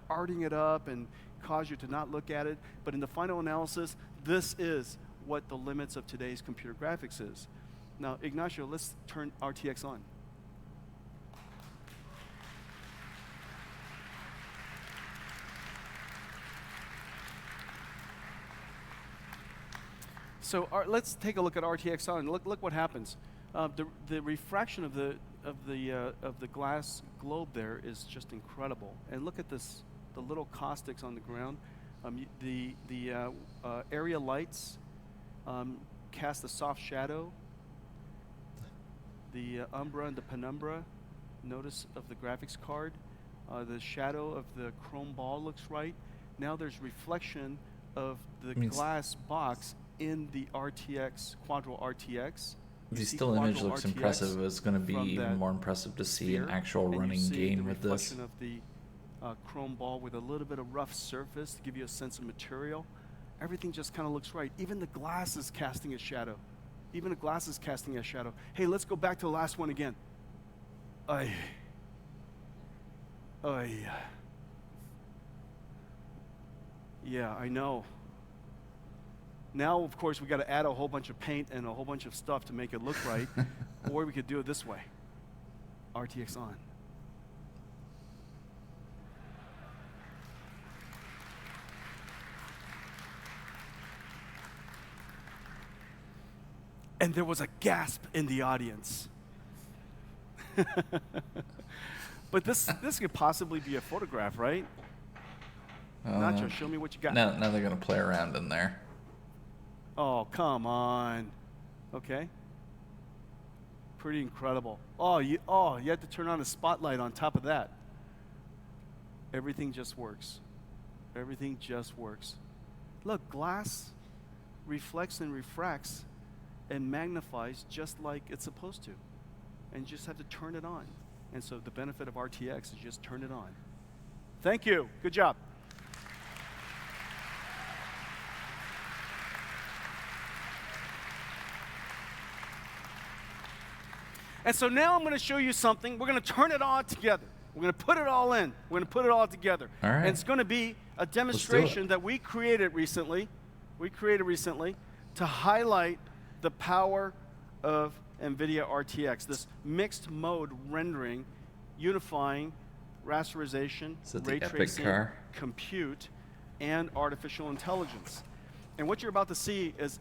arting it up and cause you to not look at it. But in the final analysis, this is what the limits of today's computer graphics is. Now, Ignacio, let's turn RTX on. So let's take a look at RTX on. Look what happens. The refraction of the glass globe there is just incredible. And look at this, the little caustics on the ground. The area lights cast a soft shadow. The umbra and the penumbra, notice, of the graphics card. The shadow of the chrome ball looks right. Now there's reflection of the glass box in the RTX, Quadro RTX. The still image looks impressive. It's going to be even more impressive to see an actual running game with this. The reflection of the chrome ball with a little bit of rough surface to give you a sense of material. Everything just kind of looks right. Even the glass is casting a shadow. Even the glass is casting a shadow. Hey, let's go back to the last one again. Ay. Yeah, I know. Now, of course, we got to add a whole bunch of paint and a whole bunch of stuff to make it look right. Or we could do it this way. RTX on. And there was a gasp in the audience. But this could possibly be a photograph, right? Nacho, show me what you got. Now they're going to play around in there. Oh, come on. Okay. Pretty incredible. You had to turn on a spotlight on top of that. Everything just works. Everything just works. Look, glass reflects and refracts and magnifies just like it's supposed to. And you just have to turn it on. And so the benefit of RTX is just turn it on. Thank you. Good job. And so now I'm going to show you something. We're going to turn it all together. We're going to put it all in. We're going to put it all together. All right. And it's going to be a demonstration that we created recently. To highlight the power of NVIDIA RTX, this mixed mode rendering, unifying rasterization, ray tracing, compute, and artificial intelligence. And what you're about to see is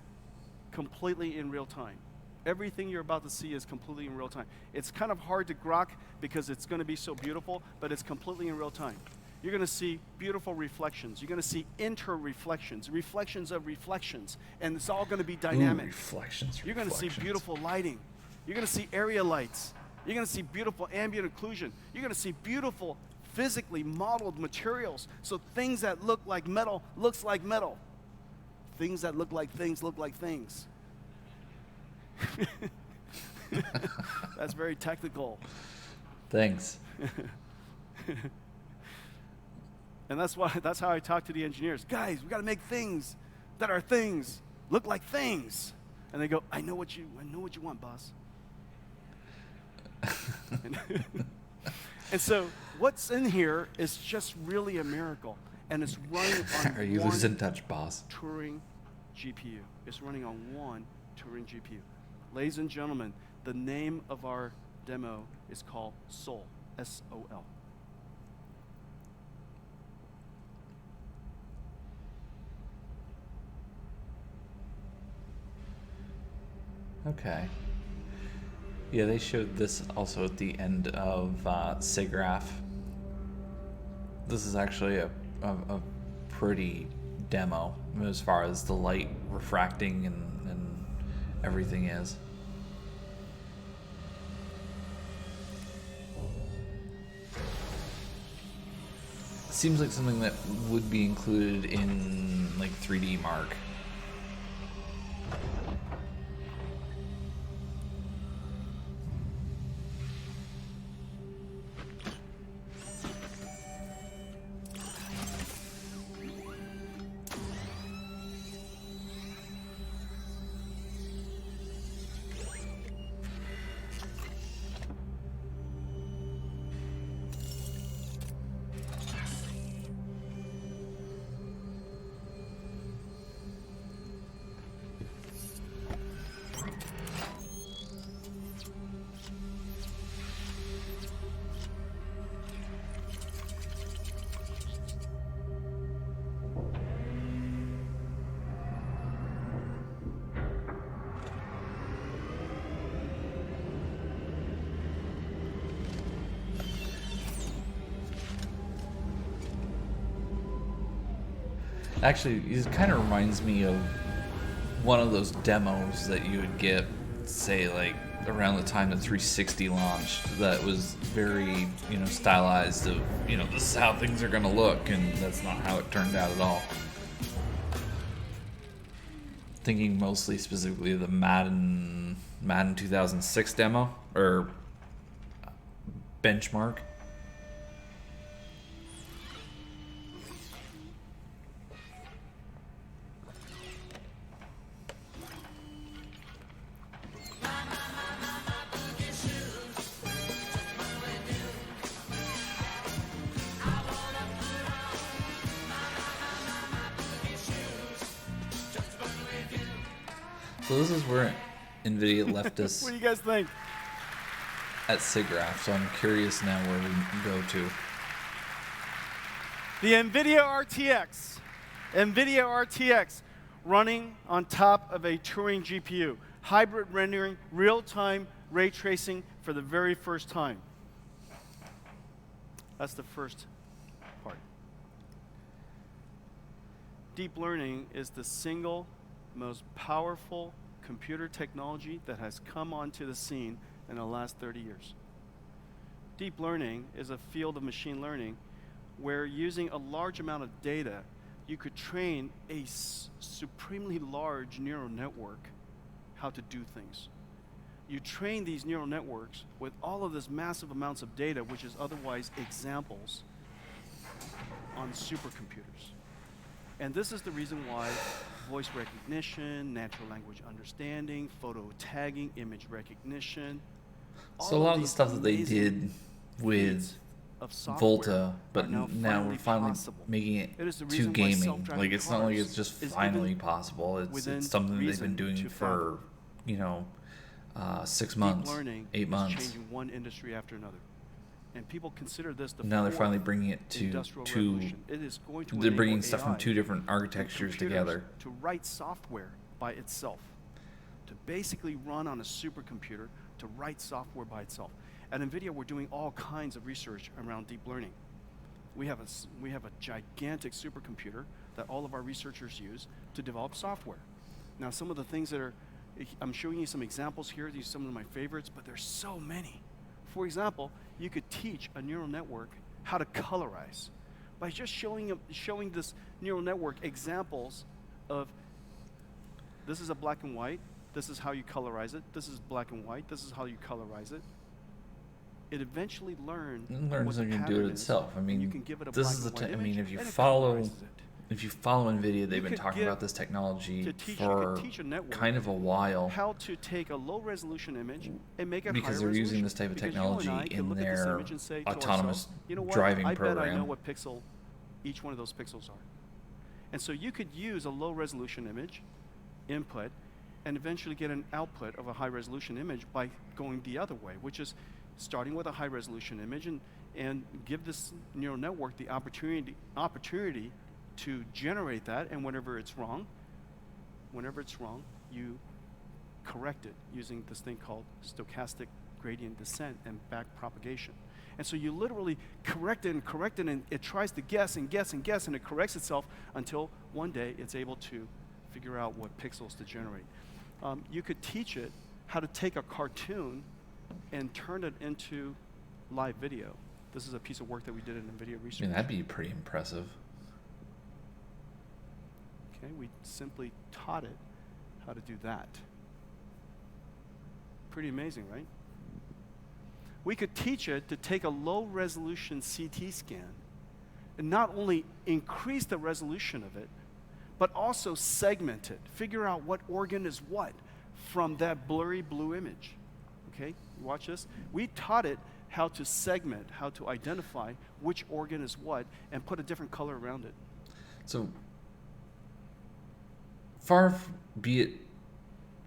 completely in real time. Everything you're about to see is completely in real time. It's kind of hard to grok because it's going to be so beautiful, but it's completely in real time. You're going to see beautiful reflections. You're going to see inter-reflections, reflections of reflections, and it's all going to be dynamic. Reflections. You're going to see beautiful lighting. You're going to see area lights. You're going to see beautiful ambient occlusion. You're going to see beautiful physically modeled materials. So things that look like metal looks like metal. Things that look like things look like things. That's very technical. Thanks. And that's how I talk to the engineers. Guys, we got to make things that are things look like things. And they go, I know what you want, boss. And so what's in here is just really a miracle. And it's running on Are you losing touch, boss? TURING GPU. It's running on one TURING GPU. Ladies and gentlemen, the name of our demo is called SOL, S-O-L. Okay. Yeah, they showed this also at the end of SIGGRAPH. This is actually a pretty demo as far as the light refracting and everything is. Seems like something that would be included in like 3D Mark. Actually, it kind of reminds me of one of those demos that you would get, say, like around the time the 360 launched. That was very, stylized of, this is how things are going to look, and that's not how it turned out at all. Thinking mostly specifically of the Madden 2006 demo or benchmark. So this is where NVIDIA left us. What do you guys think? At SIGGRAPH, so I'm curious now where we go to. The NVIDIA RTX running on top of a Turing GPU. Hybrid rendering, real-time ray tracing for the very first time. That's the first part. Deep learning is the single most powerful computer technology that has come onto the scene in the last 30 years. Deep learning is a field of machine learning where using a large amount of data, you could train a supremely large neural network how to do things. You train these neural networks with all of this massive amounts of data, which is otherwise examples, on supercomputers. And this is the reason why voice recognition, natural language understanding, photo tagging, image recognition. So a lot of the stuff that they did with Volta, but now we're finally making it to gaming. Like, it's not like it's just finally possible. It's something they've been doing for, 6 months, 8 months. Changing one industry after another. And people consider this the now they're finally bringing it to two. It is going to they're bringing stuff from two different architectures together. To write software by itself, to basically run on a supercomputer, to write software by itself. At NVIDIA, we're doing all kinds of research around deep learning. We have a gigantic supercomputer that all of our researchers use to develop software. Now, some of the things that I'm showing you some examples here. These are some of my favorites, but there's so many. For example, you could teach a neural network how to colorize by just showing this neural network examples of, this is a black and white, this is how you colorize it, this is black and white, this is how you colorize it. It eventually learns how to do it itself. I mean, you can give it a this is the. I mean, if you follow NVIDIA, they've been talking about this technology for kind of a while. How to take a low-resolution image and make it because higher they're resolution. using this type of technology in their autonomous driving program. I bet I know what pixel each one of those pixels are. And so you could use a low-resolution image input and eventually get an output of a high-resolution image by going the other way, which is starting with a high-resolution image and give this neural network the opportunity to generate that, and whenever it's wrong, you correct it using this thing called stochastic gradient descent and back propagation. And so you literally correct it, and it tries to guess and guess and guess, and it corrects itself until one day it's able to figure out what pixels to generate. You could teach it how to take a cartoon and turn it into live video. This is a piece of work that we did in NVIDIA research. I mean, that'd be pretty impressive. Okay, we simply taught it how to do that. Pretty amazing, right? We could teach it to take a low-resolution CT scan and not only increase the resolution of it, but also segment it, figure out what organ is what from that blurry blue image. Okay, watch this. We taught it how to segment, how to identify which organ is what, and put a different color around it. So, far be it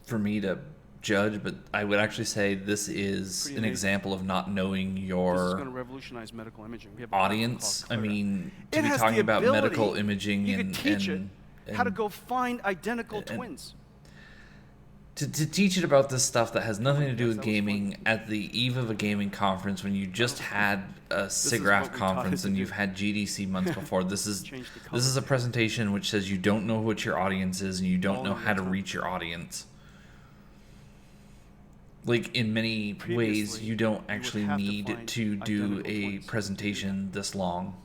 for me to judge, but I would actually say this is an example of not knowing your This is going to revolutionize medical imaging. We have a audience. I mean, to it be has talking the about ability, medical imaging you and could teach it how to and go find identical twins. to teach it about this stuff that has nothing to do with gaming at the eve of a gaming conference when you just had a SIGGRAPH conference and you've had GDC months before. This is a presentation which says you don't know what your audience is and you don't know how to reach your audience. Like, in many ways, you don't actually need to do a presentation this long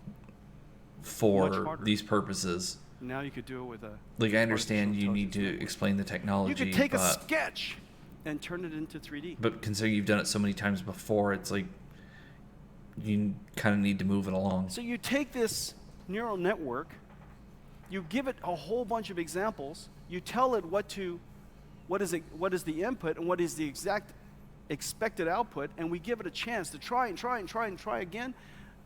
for these purposes. Now you could do it with a... Like, I understand you need to explain the technology, You could take a sketch and turn it into 3D. But considering you've done it so many times before, it's like you kind of need to move it along. So you take this neural network, you give it a whole bunch of examples, you tell it what is the input and what is the exact expected output, and we give it a chance to try and try and try and try again,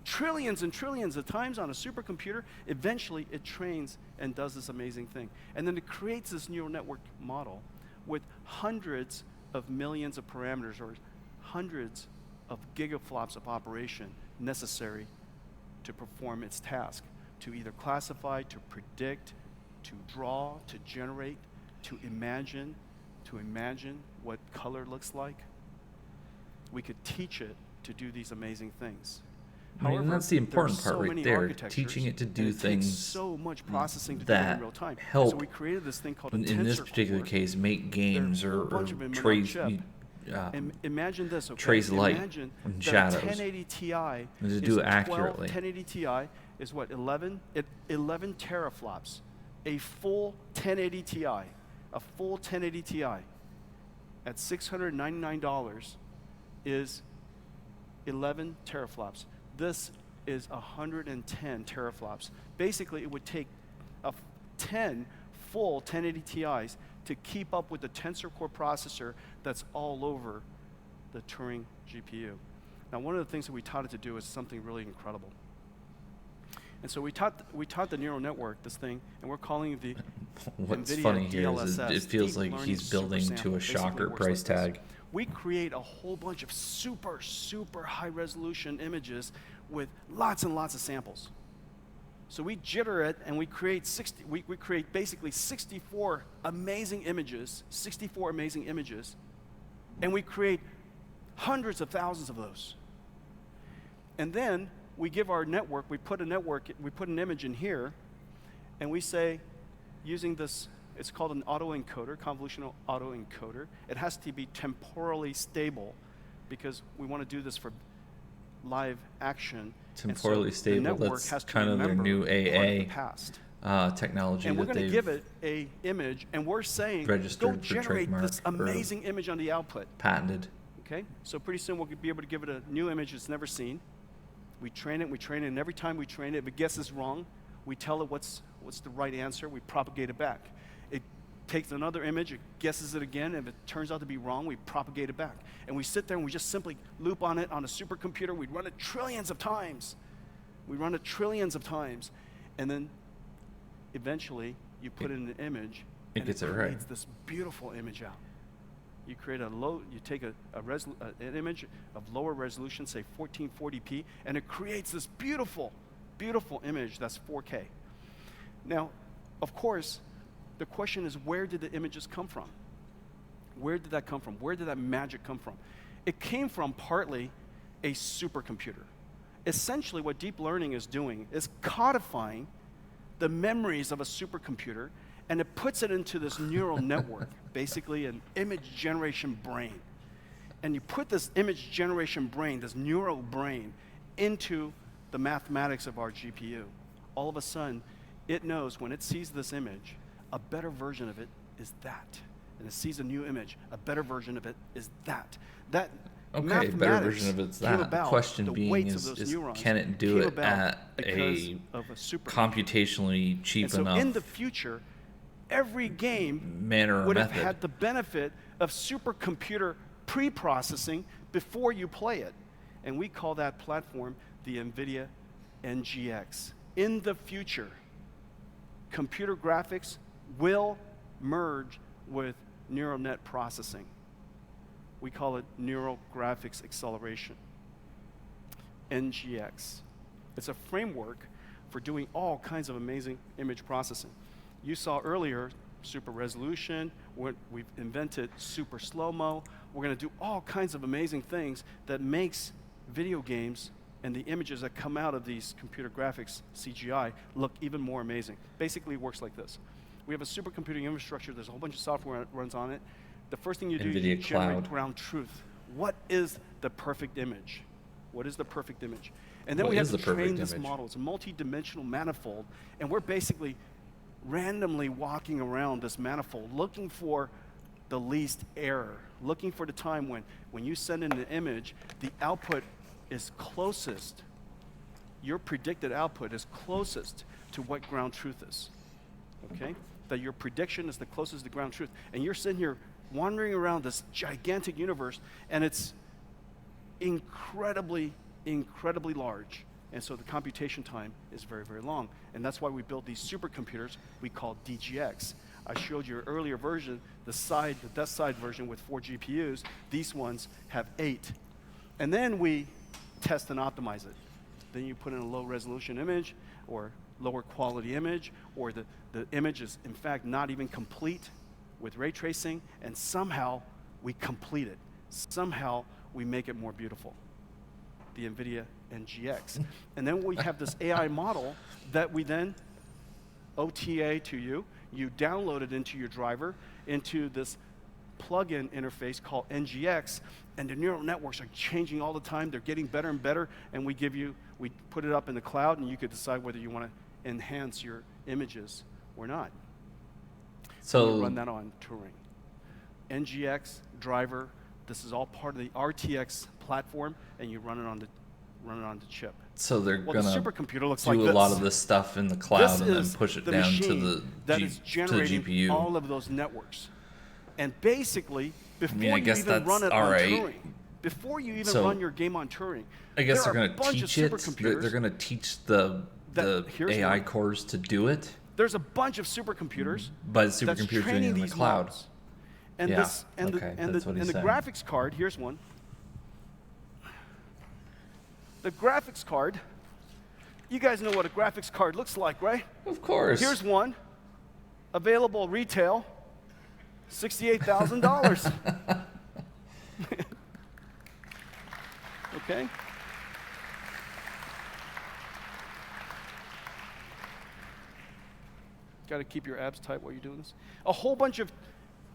trillions and trillions of times on a supercomputer. Eventually, it trains and does this amazing thing. And then it creates this neural network model with hundreds of millions of parameters or hundreds of gigaflops of operation necessary to perform its task, to either classify, to predict, to draw, to generate, to imagine what color looks like. We could teach it to do these amazing things. However, that's the important part right there, teaching it to do things so much processing to that do in real time. help, so we created this thing called a in this particular case, make games or trace imagine this, okay? trace light Imagine and that shadows. 1080 Ti And to is do it accurately. 1080 Ti is what, 11 teraflops. A full 1080 Ti, a full 1080 Ti at $699 is 11 teraflops. This is 110 teraflops. Basically, it would take 10 full 1080 Ti's to keep up with the tensor core processor that's all over the Turing GPU. Now, one of the things that we taught it to do is something really incredible. And so we taught the neural network this thing, and we're calling the What's NVIDIA funny here is DLSS, it feels deep like learning he's building super to sample. a Basically, shocker it works price like this. tag. We create a whole bunch of super high resolution images with lots and lots of samples. So we jitter it and we create we create basically 64 amazing images, and we create hundreds of thousands of those. And then we give our network, we put an image in here, and we say, using this, it's called an autoencoder, convolutional autoencoder. It has to be temporally stable because we want to do this for live action. Temporally stable, that's kind of their new AA technology. And we're going to give it a image, and we're saying, go generate this amazing image on the output. Patented. Okay, so pretty soon we'll be able to give it a new image it's never seen. We train it, and every time we train it, if it guesses wrong, we tell it what's the right answer, we propagate it back. It takes another image, it guesses it again, and if it turns out to be wrong, we propagate it back. And we sit there and we just simply loop on it on a supercomputer. We run it trillions of times. And then eventually you put in an image, and it creates this beautiful image out. You create you take an image of lower resolution, say 1440p, and it creates this beautiful, beautiful image that's 4K. Now, of course, the question is, where did the images come from? Where did that come from? Where did that magic come from? It came from partly a supercomputer. Essentially, what deep learning is doing is codifying the memories of a supercomputer, and it puts it into this neural network, basically an image generation brain. And you put this image generation brain, this neural brain, into the mathematics of our GPU. All of a sudden, it knows when it sees this image, a better version of it is that. And it sees a new image, a better version of it is that. That okay, better version of it's that. The question being is can it do it at a computationally cheap enough in the future, every game manner or would method have had the benefit of supercomputer pre-processing before you play it. And we call that platform the NVIDIA NGX. In the future, computer graphics will merge with neural net processing. We call it neural graphics acceleration, NGX. It's a framework for doing all kinds of amazing image processing. You saw earlier super resolution. We've invented super slow-mo. We're going to do all kinds of amazing things that makes video games and the images that come out of these computer graphics, CGI, look even more amazing. Basically, it works like this. We have a supercomputing infrastructure. There's a whole bunch of software that runs on it. The first thing you do is you generate ground truth. What is the perfect image? What is the perfect image? And then we have to train this model. It's a multi-dimensional manifold, and we're basically randomly walking around this manifold looking for the least error, looking for the time when you send in an image, the output is closest, your predicted output is closest to what ground truth is, okay? That your prediction is the closest to ground truth. And you're sitting here wandering around this gigantic universe, and it's incredibly, incredibly large. And so the computation time is very, very long. And that's why we build these supercomputers we call DGX. I showed you an earlier version, the desk side version with 4 GPUs. These ones have 8. And then we test and optimize it. Then you put in a low resolution image or lower quality image, or the image is in fact not even complete with ray tracing, and somehow we complete it. Somehow we make it more beautiful. The NVIDIA NGX. And then we have this AI model that we then OTA to you. You download it into your driver, into this plug-in interface called NGX, and the neural networks are changing all the time. They're getting better and better, and we put it up in the cloud, and you could decide whether you want to enhance your images or not. So you run that on Turing. NGX, driver, this is all part of the RTX platform, and you run it on the chip. So they're going to supercomputer looks do like a lot of this stuff in the cloud and then push it down to the GPU. All of those networks. And basically, before you even run it on Turing, before you even run your game on Turing, I guess they're going to teach it. They're going to teach the AI cores to do it. There's a bunch of supercomputers. But supercomputers running in the cloud. Models. And the graphics card, here's one. The graphics card, you guys know what a graphics card looks like, right? Of course. Here's one, available retail, $68,000. Okay? Got to keep your abs tight while you're doing this. A whole bunch of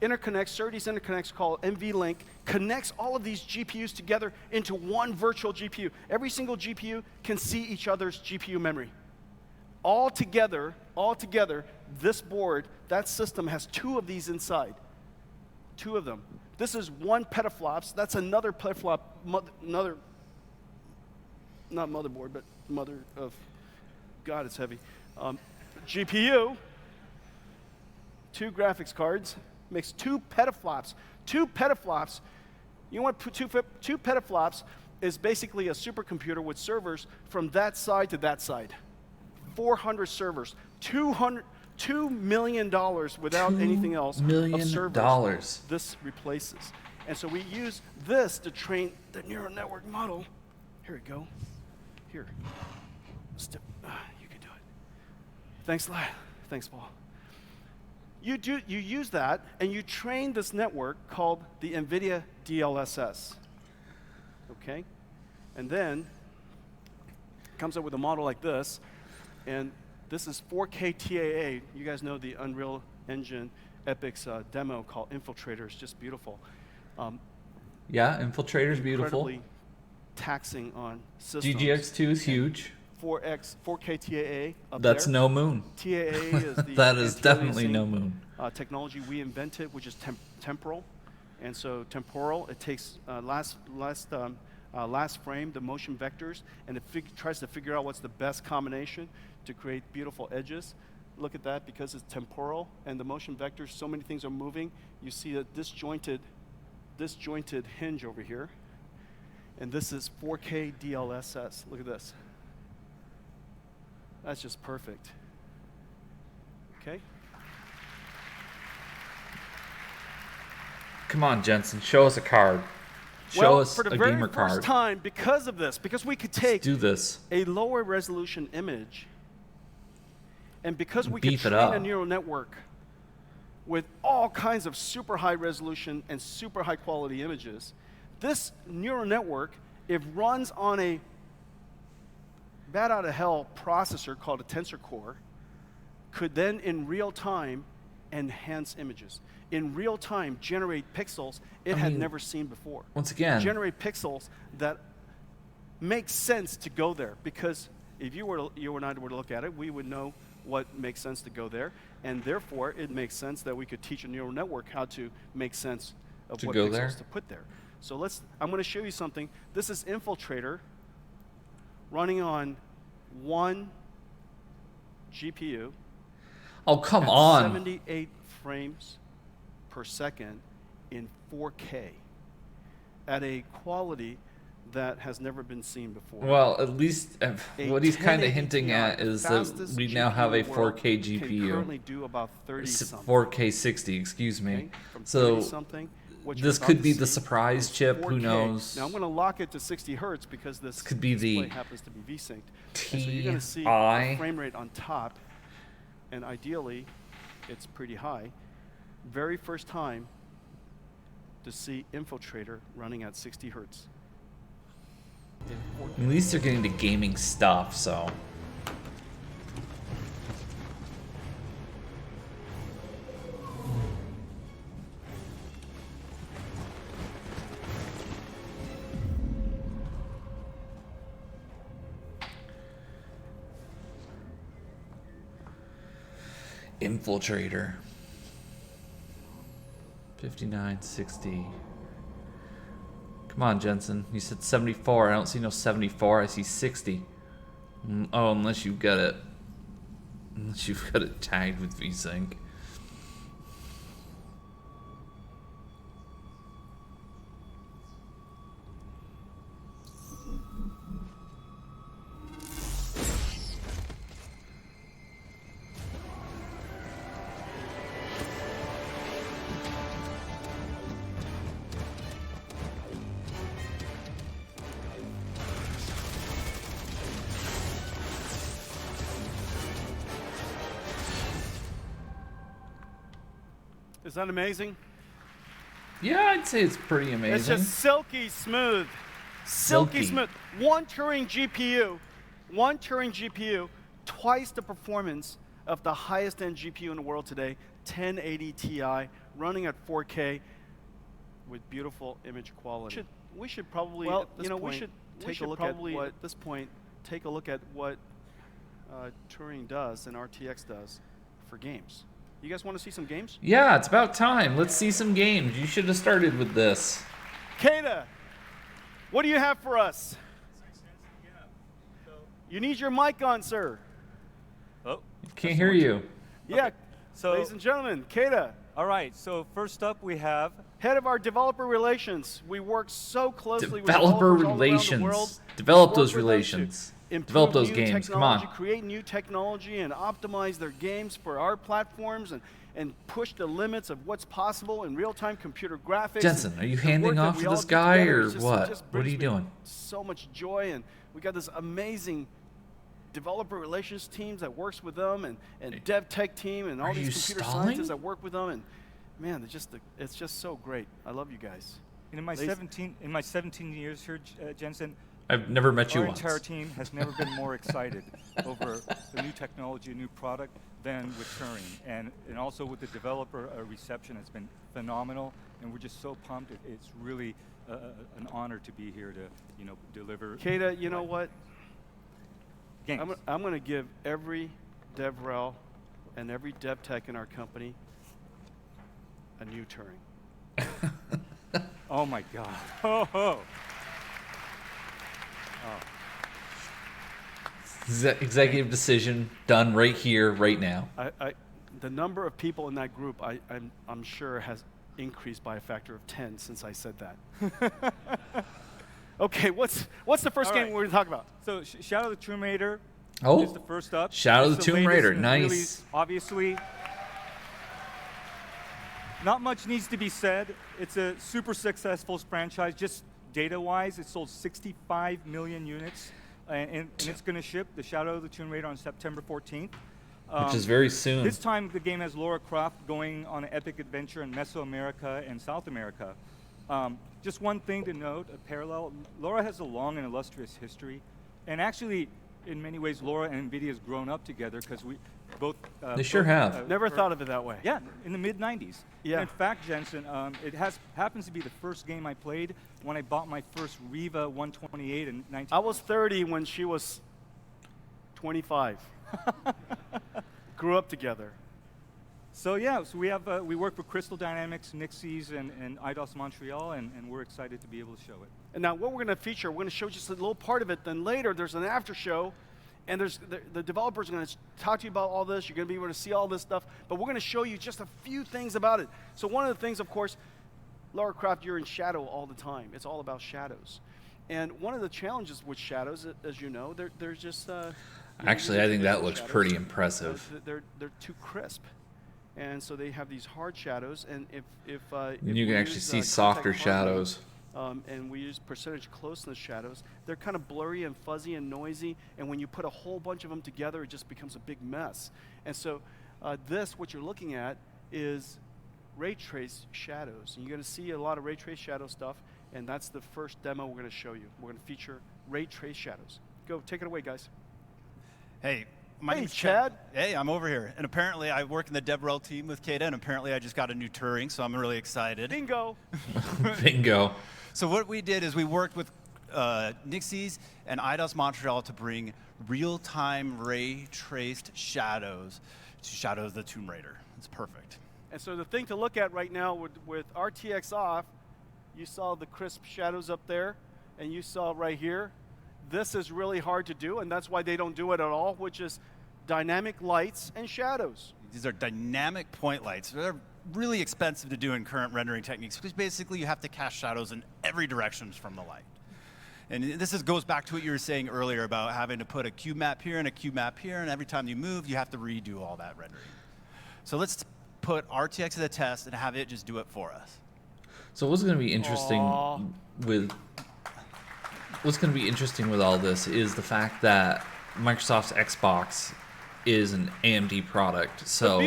interconnects, SerDes interconnects called NVLink, connects all of these GPUs together into one virtual GPU. Every single GPU can see each other's GPU memory. All together, this board, that system has 2 of these inside. 2 of them. This is 1 petaflops. That's another petaflop, not motherboard, but mother of, God, it's heavy. GPU, 2 graphics cards, makes 2 petaflops. 2 petaflops, you want 2 petaflops is basically a supercomputer with servers from that side to that side. 400 servers, $2 million without anything else of servers. This replaces. And so we use this to train the neural network model. Here we go. Here. You can do it. Thanks, Paul. you use that and you train this network called the NVIDIA DLSS. Okay? And then it comes up with a model like this, and this is 4K TAA. You guys know the Unreal Engine Epic's demo called Infiltrator. It's just beautiful. Yeah, Infiltrator's beautiful. Incredibly taxing on systems. GGX2 is huge. 4K TAA up That's there. no moon. TAA is the that is definitely anti-aliasing, no moon. Technology we invented, which is temporal. And so temporal, it takes last frame, the motion vectors, and it tries to figure out what's the best combination to create beautiful edges. Look at that, because it's temporal and the motion vectors, so many things are moving. You see a disjointed hinge over here. And this is 4K DLSS. Look at this. That's just perfect. Okay? Come on, Jensen, show us a card. Show us a gamer card. For the very first time, because of this, because we could take do this. A lower resolution image, and because we could Beef it train up. a neural network with all kinds of super high resolution and super high quality images, this neural network, it runs on a bat out of hell processor called a tensor core, could then in real time enhance images. In real time generate pixels it had never seen before. Once again, generate pixels that make sense to go there, because if you and I were to look at it, we would know what makes sense to go there, and therefore it makes sense that we could teach a neural network how to make sense of what pixels to put there. So I'm going to show you something. This is Infiltrator running on one GPU. Oh, come on. 78 frames per second in 4K at a quality that has never been seen before. Well, at least what he's kind of hinting at is that we now have a 4K GPU. Can currently do about 30 something. 4K 60, excuse me. Okay? From So 30 something, this could be the surprise chip. 4K. Who knows? Now I'm going to lock it to 60 hertz because this could be display the happens to be V-synced. And so you're going to see TI. a frame rate on top, and ideally, it's pretty high. Very first time to see Infiltrator running at 60 hertz. At least they're getting the gaming stuff, so. Infiltrator. 59, 60. Come on, Jensen. You said 74. I don't see no 74. I see 60. Oh, unless you've got it. Unless you've got it tagged with VSync. Is that amazing? Yeah, I'd say it's pretty amazing. It's just silky smooth. Silky smooth. One Turing GPU, twice the performance of the highest end GPU in the world today, 1080 Ti, running at 4K with beautiful image quality. We should probably take a look at what Turing does and RTX does for games. You guys want to see some games? Yeah, it's about time. Let's see some games. You should have started with this. Kata, what do you have for us? You need your mic on, sir. Oh, can't hear you. Yeah, so ladies and gentlemen, Kata. All right, so first up we have head of our developer relations. We work so closely with developer developers all around the world. Develop those relations. Develop those games. Come on. Create new technology and optimize their games for our platforms and push the limits of what's possible in real-time computer graphics. Jensen, are you handing off to this guy or what? What are you doing? So much joy, and we got this amazing developer relations teams that works with them, and dev tech team, and all these computer scientists that work with them, and man, it's just so great. I love you guys. And in my 17 years here, Jensen, I've never met you our once. entire team has never been more excited over the new technology, a new product, than with Turing. And also with the developer reception has been phenomenal, and we're just so pumped. It's really an honor to be here to, deliver. Kata, you know what? Games. I'm going to give every DevRel and every dev tech in our company a new Turing. Oh my God. Oh. Executive decision done right here, right now. The number of people in that group, I'm sure, has increased by a factor of 10 since I said that. Okay, what's the first game we're going to talk about? So Shadow of the Tomb Raider is the first up. Shadow of the Tomb Raider, nice. Really, obviously, not much needs to be said. It's a super successful franchise. Just data-wise, it sold 65 million units. And it's going to ship the Shadow of the Tomb Raider on September 14th. Which is very soon. This time the game has Lara Croft going on an epic adventure in Mesoamerica and South America. Just one thing to note, a parallel, Lara has a long and illustrious history. And actually, in many ways, Lara and NVIDIA has grown up together because we both... they sure have. Never thought of it that way. Yeah, in the mid-90s. Yeah. In fact, Jensen, it happens to be the first game I played when I bought my first Riva 128 in 19... I was 30 when she was 25. Grew up together. So yeah, so we work with Crystal Dynamics, Nixies, and IDOS Montreal, and we're excited to be able to show it. And now what we're going to feature, we're going to show just a little part of it. Then later there's an after show, and the developers are going to talk to you about all this. You're going to be able to see all this stuff, but we're going to show you just a few things about it. So one of the things, of course, Lara Croft, you're in shadow all the time. It's all about shadows. And one of the challenges with shadows, as you know, they're just... Actually, I think that looks pretty impressive. They're too crisp. And so they have these hard shadows, and if you can actually see softer shadows. And we use percentage closeness shadows, they're kind of blurry and fuzzy and noisy, and when you put a whole bunch of them together, it just becomes a big mess. And so what you're looking at is ray trace shadows. And you're going to see a lot of ray trace shadow stuff, and that's the first demo we're going to show you. We're going to feature ray trace shadows. Go, take it away, guys. Hey, my name's Chad. Hey, I'm over here. And apparently I work in the DevRel team with Kata, and apparently I just got a new Turing, so I'm really excited. Bingo. Bingo. So what we did is we worked with Nixies and IDOS Montreal to bring real-time ray-traced shadows to Shadow of the Tomb Raider. It's perfect. And so the thing to look at right now with RTX off, you saw the crisp shadows up there, and you saw right here. This is really hard to do, and that's why they don't do it at all, which is dynamic lights and shadows. These are dynamic point lights. They're really expensive to do in current rendering techniques because basically you have to cast shadows in every direction from the light. And this goes back to what you were saying earlier about having to put a cube map here and a cube map here, and every time you move, you have to redo all that rendering. So let's put RTX to the test and have it just do it for us. So what's going to be interesting What's going to be interesting with all this is the fact that Microsoft's Xbox is an AMD product. So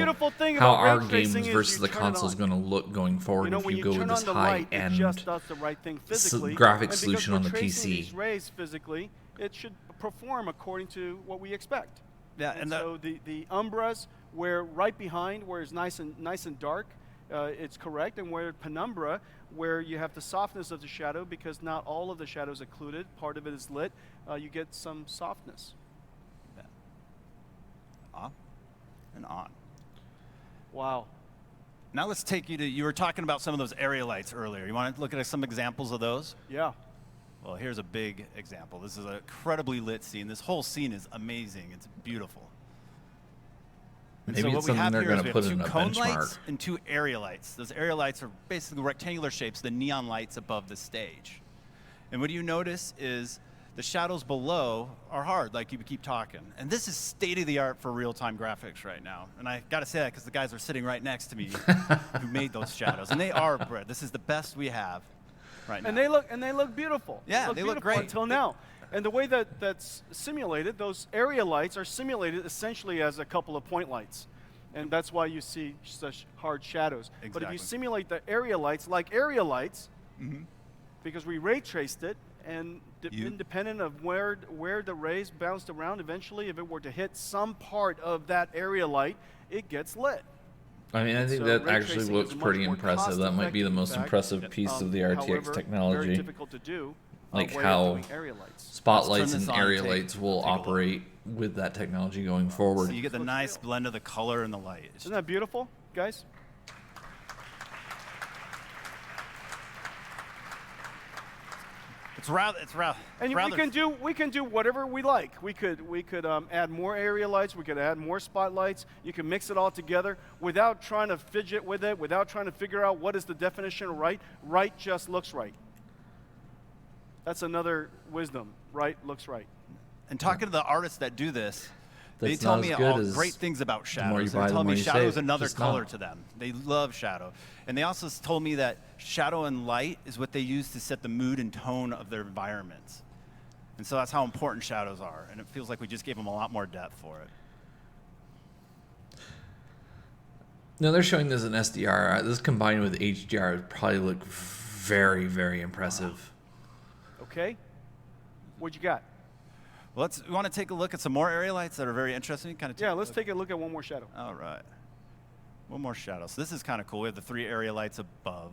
how our games versus the console is going to look going forward if you go with this high-end graphics solution on the PC. These rays physically, it should perform according to what we expect. Yeah, and so the umbras, where right behind, where it's nice and dark, it's correct, and where penumbra, where you have the softness of the shadow, because not all of the shadows occluded, part of it is lit, you get some softness. Yeah. Off and on. Wow. Now let's take you to, you were talking about some of those area lights earlier. You want to look at some examples of those? Yeah. Well, here's a big example. This is an incredibly lit scene. This whole scene is amazing. It's beautiful. Maybe so it's something they're going to put in a cone benchmark. Lights and two area lights. Those area lights are basically rectangular shapes, the neon lights above the stage. And what you notice is the shadows below are hard, like you keep talking. And this is state-of-the-art for real-time graphics right now. And I got to say that because the guys are sitting right next to me who made those shadows. And they are, Brett. This is the best we have right now. And they look beautiful. Yeah, they look beautiful great. until now. And the way that that's simulated, those area lights are simulated essentially as a couple of point lights. And that's why you see such hard shadows. Exactly. But if you simulate the area lights like area lights, because we ray traced it, and independent of where the rays bounced around, eventually, if it were to hit some part of that area light, it gets lit. I mean, I think that actually looks pretty impressive. That might be the most impressive piece of the RTX however, technology. Very difficult to do. Like way of how doing area lights. spotlights and area lights will operate with that technology going forward. So you get the nice blend of the color and the light. Isn't that beautiful, guys? It's rather. And we can do whatever we like. We could add more area lights. We could add more spotlights. You can mix it all together without trying to fidget with it, without trying to figure out what is the definition of right. Right just looks right. That's another wisdom. Right looks right. And talking to the artists that do this, they That's tell not me as good all as great things about the more you shadows. buy, They the tell more me you shadow is save. another Just color not. to them. They love shadow. And they also told me that shadow and light is what they use to set the mood and tone of their environments. And so that's how important shadows are. And it feels like we just gave them a lot more depth for it. No, they're showing this in SDR. This combined with HDR would probably look very, very impressive. Okay. What you got? Well, we want to take a look at some more area lights that are very interesting. Let's take a look at one more shadow. All right. One more shadow. So this is kind of cool. We have the 3 area lights above,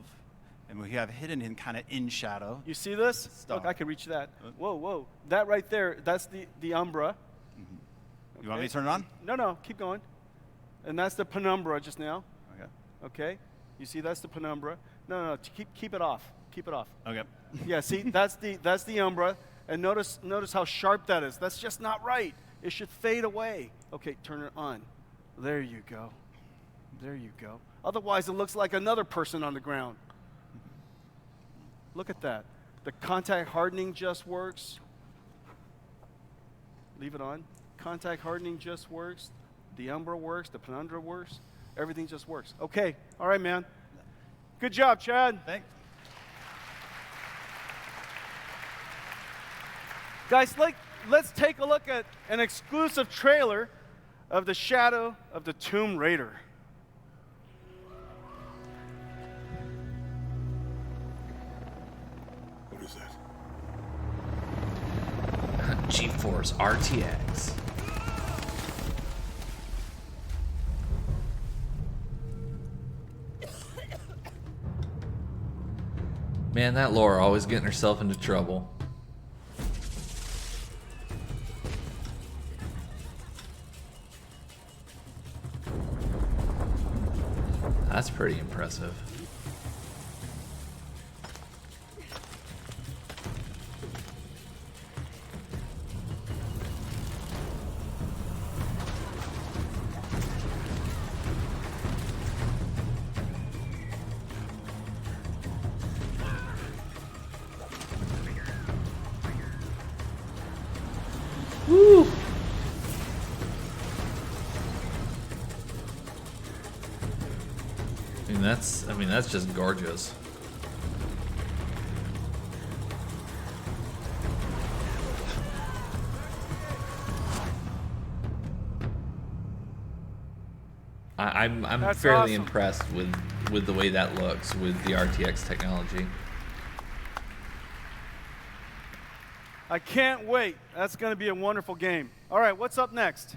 and we have hidden in kind of in shadow. You see this? Stop. Look, I can reach that. Whoa. That right there, that's the umbra. You want me to turn it on? No, keep going. And that's the penumbra just now. Okay. Okay? You see that's the penumbra. No, keep it off. Keep it off. Okay. Yeah, see, that's the umbra. And notice how sharp that is. That's just not right. It should fade away. Okay, turn it on. There you go. There you go. Otherwise, it looks like another person on the ground. Look at that. The contact hardening just works. Leave it on. Contact hardening just works. The umbra works. The penumbra works. Everything just works. Okay. All right, man. Good job, Chad. Thanks. Guys, let's take a look at an exclusive trailer of the Shadow of the Tomb Raider. What is that? GeForce RTX. Man, that Laura always getting herself into trouble. That's pretty impressive. Woo! I mean that's just gorgeous. I'm That's fairly awesome. impressed with the way that looks with the RTX technology. I can't wait. That's going to be a wonderful game. All right, what's up next?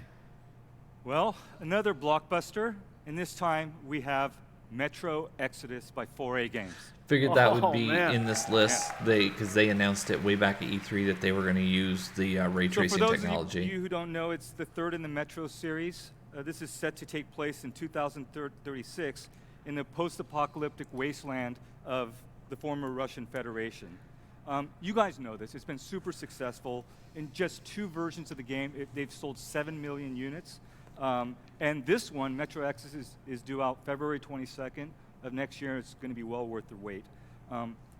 Well, another blockbuster, and this time we have Metro Exodus by 4A Games. Figured that would be man. in this list. Because they announced it way back at E3 that they were going to use the ray tracing So for those technology. of you who don't know, it's the third in the Metro series. This is set to take place in 2036 in the post-apocalyptic wasteland of the former Russian Federation. You guys know this. It's been super successful. In just 2 versions of the game, they've sold 7 million units. And this one, Metro Exodus, is due out February 22nd of next year. It's going to be well worth the wait.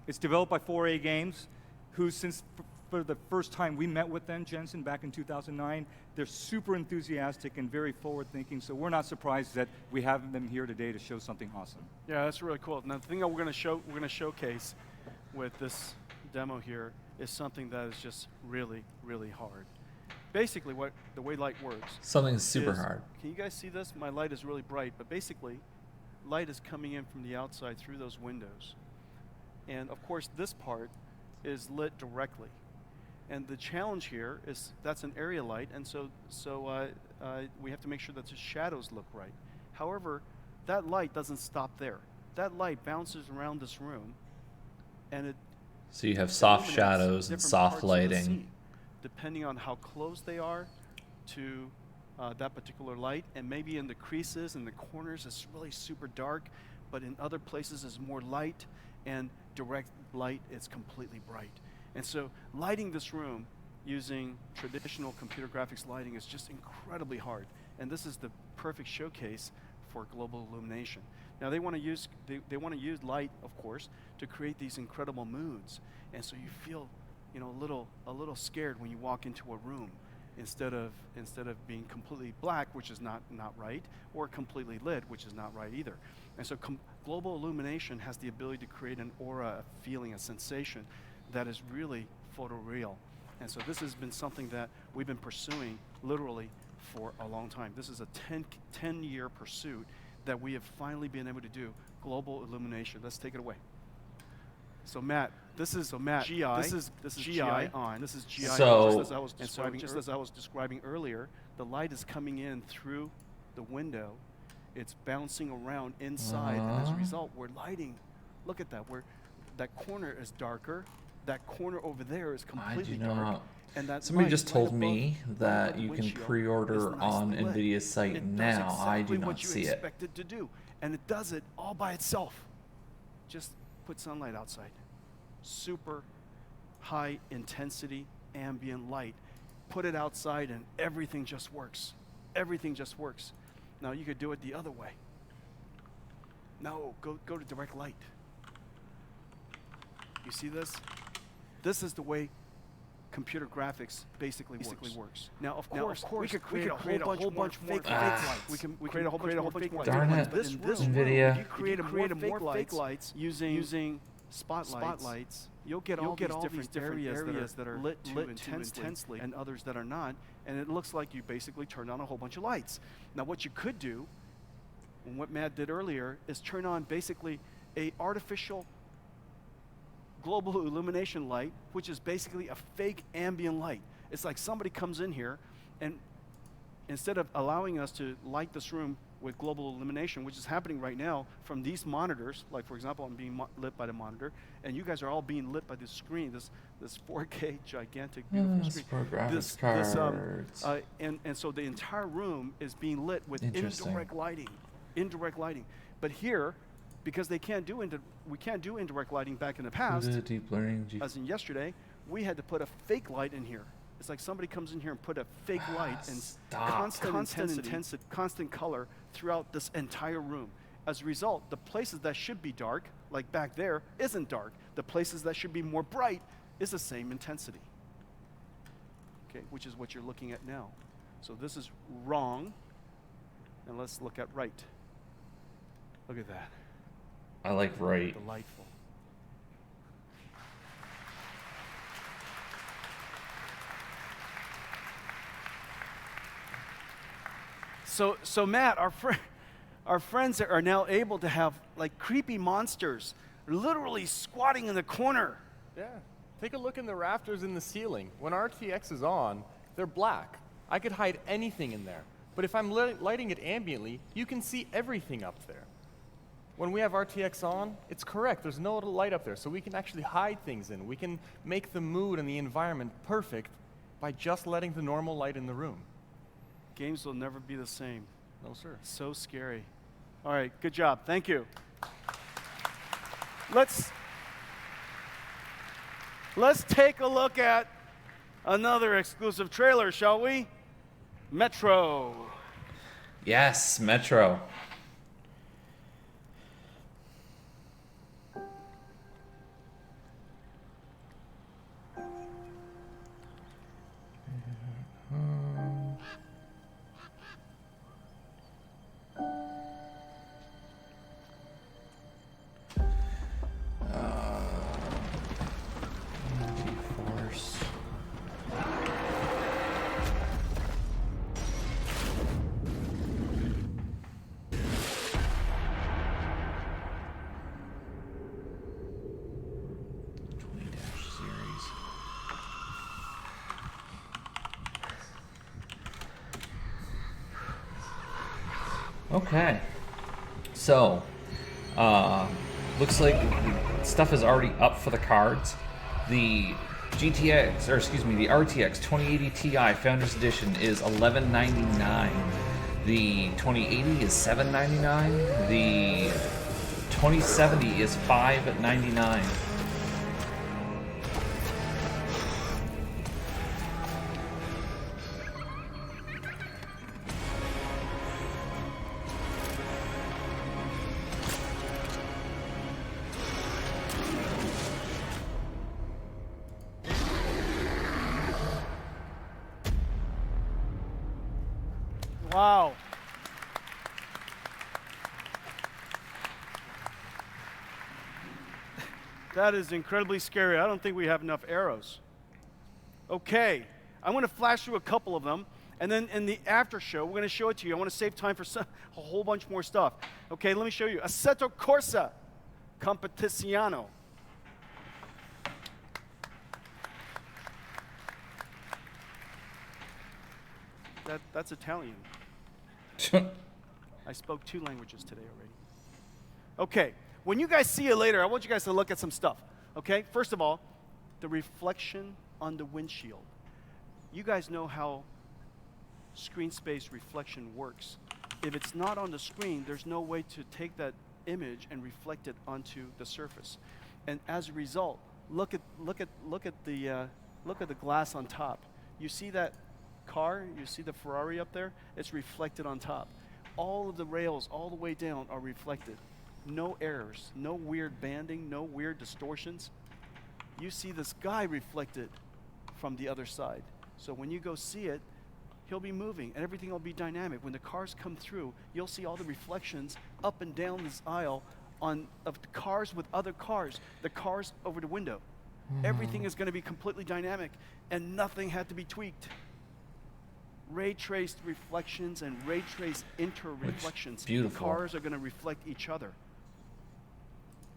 It's developed by 4A Games, who since for the first time we met with them, Jensen, back in 2009, they're super enthusiastic and very forward-thinking. So we're not surprised that we have them here today to show something awesome. Yeah, that's really cool. Now, the thing that we're going to showcase with this demo here is something that is just really, really hard. Basically, the way light works. Something super hard. Can you guys see this? My light is really bright, but basically, light is coming in from the outside through those windows. And of course, this part is lit directly. And the challenge here is that's an area light, and so we have to make sure that the shadows look right. However, that light doesn't stop there. That light bounces around this room, and it. So you have soft shadows and soft lighting. Depending on how close they are to that particular light, and maybe in the creases and the corners it's really super dark, but in other places it's more light, and direct light is completely bright. And so lighting this room using traditional computer graphics lighting is just incredibly hard, and this is the perfect showcase for global illumination. Now they want to use light, of course, to create these incredible moods, and so you feel, you know, a little scared when you walk into a room, instead of being completely black, which is not right, or completely lit, which is not right either. And so global illumination has the ability to create an aura, a feeling, a sensation that is really photoreal. And so this has been something that we've been pursuing literally for a long time. This is a 10-year pursuit that we have finally been able to do, global illumination. Let's take it away. So Matt, this is GI. This is GI on. This is GI. So, just as I was describing earlier, the light is coming in through the window. It's bouncing around inside, and as a result, we're lighting. Look at that. That corner is darker. That corner over there is completely dark. And that somebody just told me that you can pre-order on NVIDIA's site now. I do not see it. What you expected to do, and it does it all by itself. Just put sunlight outside. Super high intensity ambient light. Put it outside and everything just works. Everything just works. Now you could do it the other way. No, go to direct light. You see this? This is the way computer graphics basically works. Now, of course, we could create a whole bunch of fake lights. We can create a whole bunch more. Darn it, NVIDIA. You create more fake lights using spotlights. You'll get all these different areas that are lit too intensely, and others that are not. And it looks like you basically turned on a whole bunch of lights. Now, what you could do, and what Matt did earlier, is turn on basically a artificial global illumination light, which is basically a fake ambient light. It's like somebody comes in here, and instead of allowing us to light this room with global illumination, which is happening right now from these monitors, like for example, I'm being lit by the monitor, and you guys are all being lit by this screen, this 4K gigantic beautiful screen. And so the entire room is being lit with indirect lighting. But here, because we can't do indirect lighting back in the past, deep learning, as in yesterday, we had to put a fake light in here. It's like somebody comes in here and put a fake light and constant color throughout this entire room. As a result, the places that should be dark, like back there, isn't dark. The places that should be more bright is the same intensity. Okay, which is what you're looking at now. So this is wrong, and let's look at right. Look at that. I like right. Delightful. So Matt, our friends are now able to have like creepy monsters literally squatting in the corner. Yeah. Take a look in the rafters in the ceiling. When RTX is on, they're black. I could hide anything in there. But if I'm lighting it ambiently, you can see everything up there. When we have RTX on, it's correct. There's no light up there, so we can actually hide things in. We can make the mood and the environment perfect by just letting the normal light in the room. Games will never be the same. No, sir. So scary. All right, good job. Thank you. Let's take a look at another exclusive trailer, shall we? Metro. Yes, Metro. Okay. So, looks like stuff is already up for the cards. The GTX, or excuse me, the RTX 2080 Ti Founders Edition is $1199. The 2080 is $799. The 2070 is $599. Wow. That is incredibly scary. I don't think we have enough arrows. Okay, I'm going to flash through a couple of them, and then in the after show, we're going to show it to you. I want to save time for a whole bunch more stuff. Okay, let me show you. Assetto Corsa Competiziano. That's Italian. I spoke 2 languages today already. Okay, when you guys see it later, I want you guys to look at some stuff. Okay, first of all, the reflection on the windshield. You guys know how screen space reflection works. If it's not on the screen, there's no way to take that image and reflect it onto the surface. And as a result, look at the glass on top. You see that car, you see the Ferrari up there, it's reflected on top. All of the rails all the way down are reflected. No errors, no weird banding, no weird distortions. You see this guy reflected from the other side. So when you go see it, he'll be moving and everything will be dynamic. When the cars come through, you'll see all the reflections up and down this aisle of the cars with other cars, the cars over the window. Everything is going to be completely dynamic and nothing had to be tweaked. Ray traced reflections and ray traced inter-reflections. Beautiful. The cars are going to reflect each other.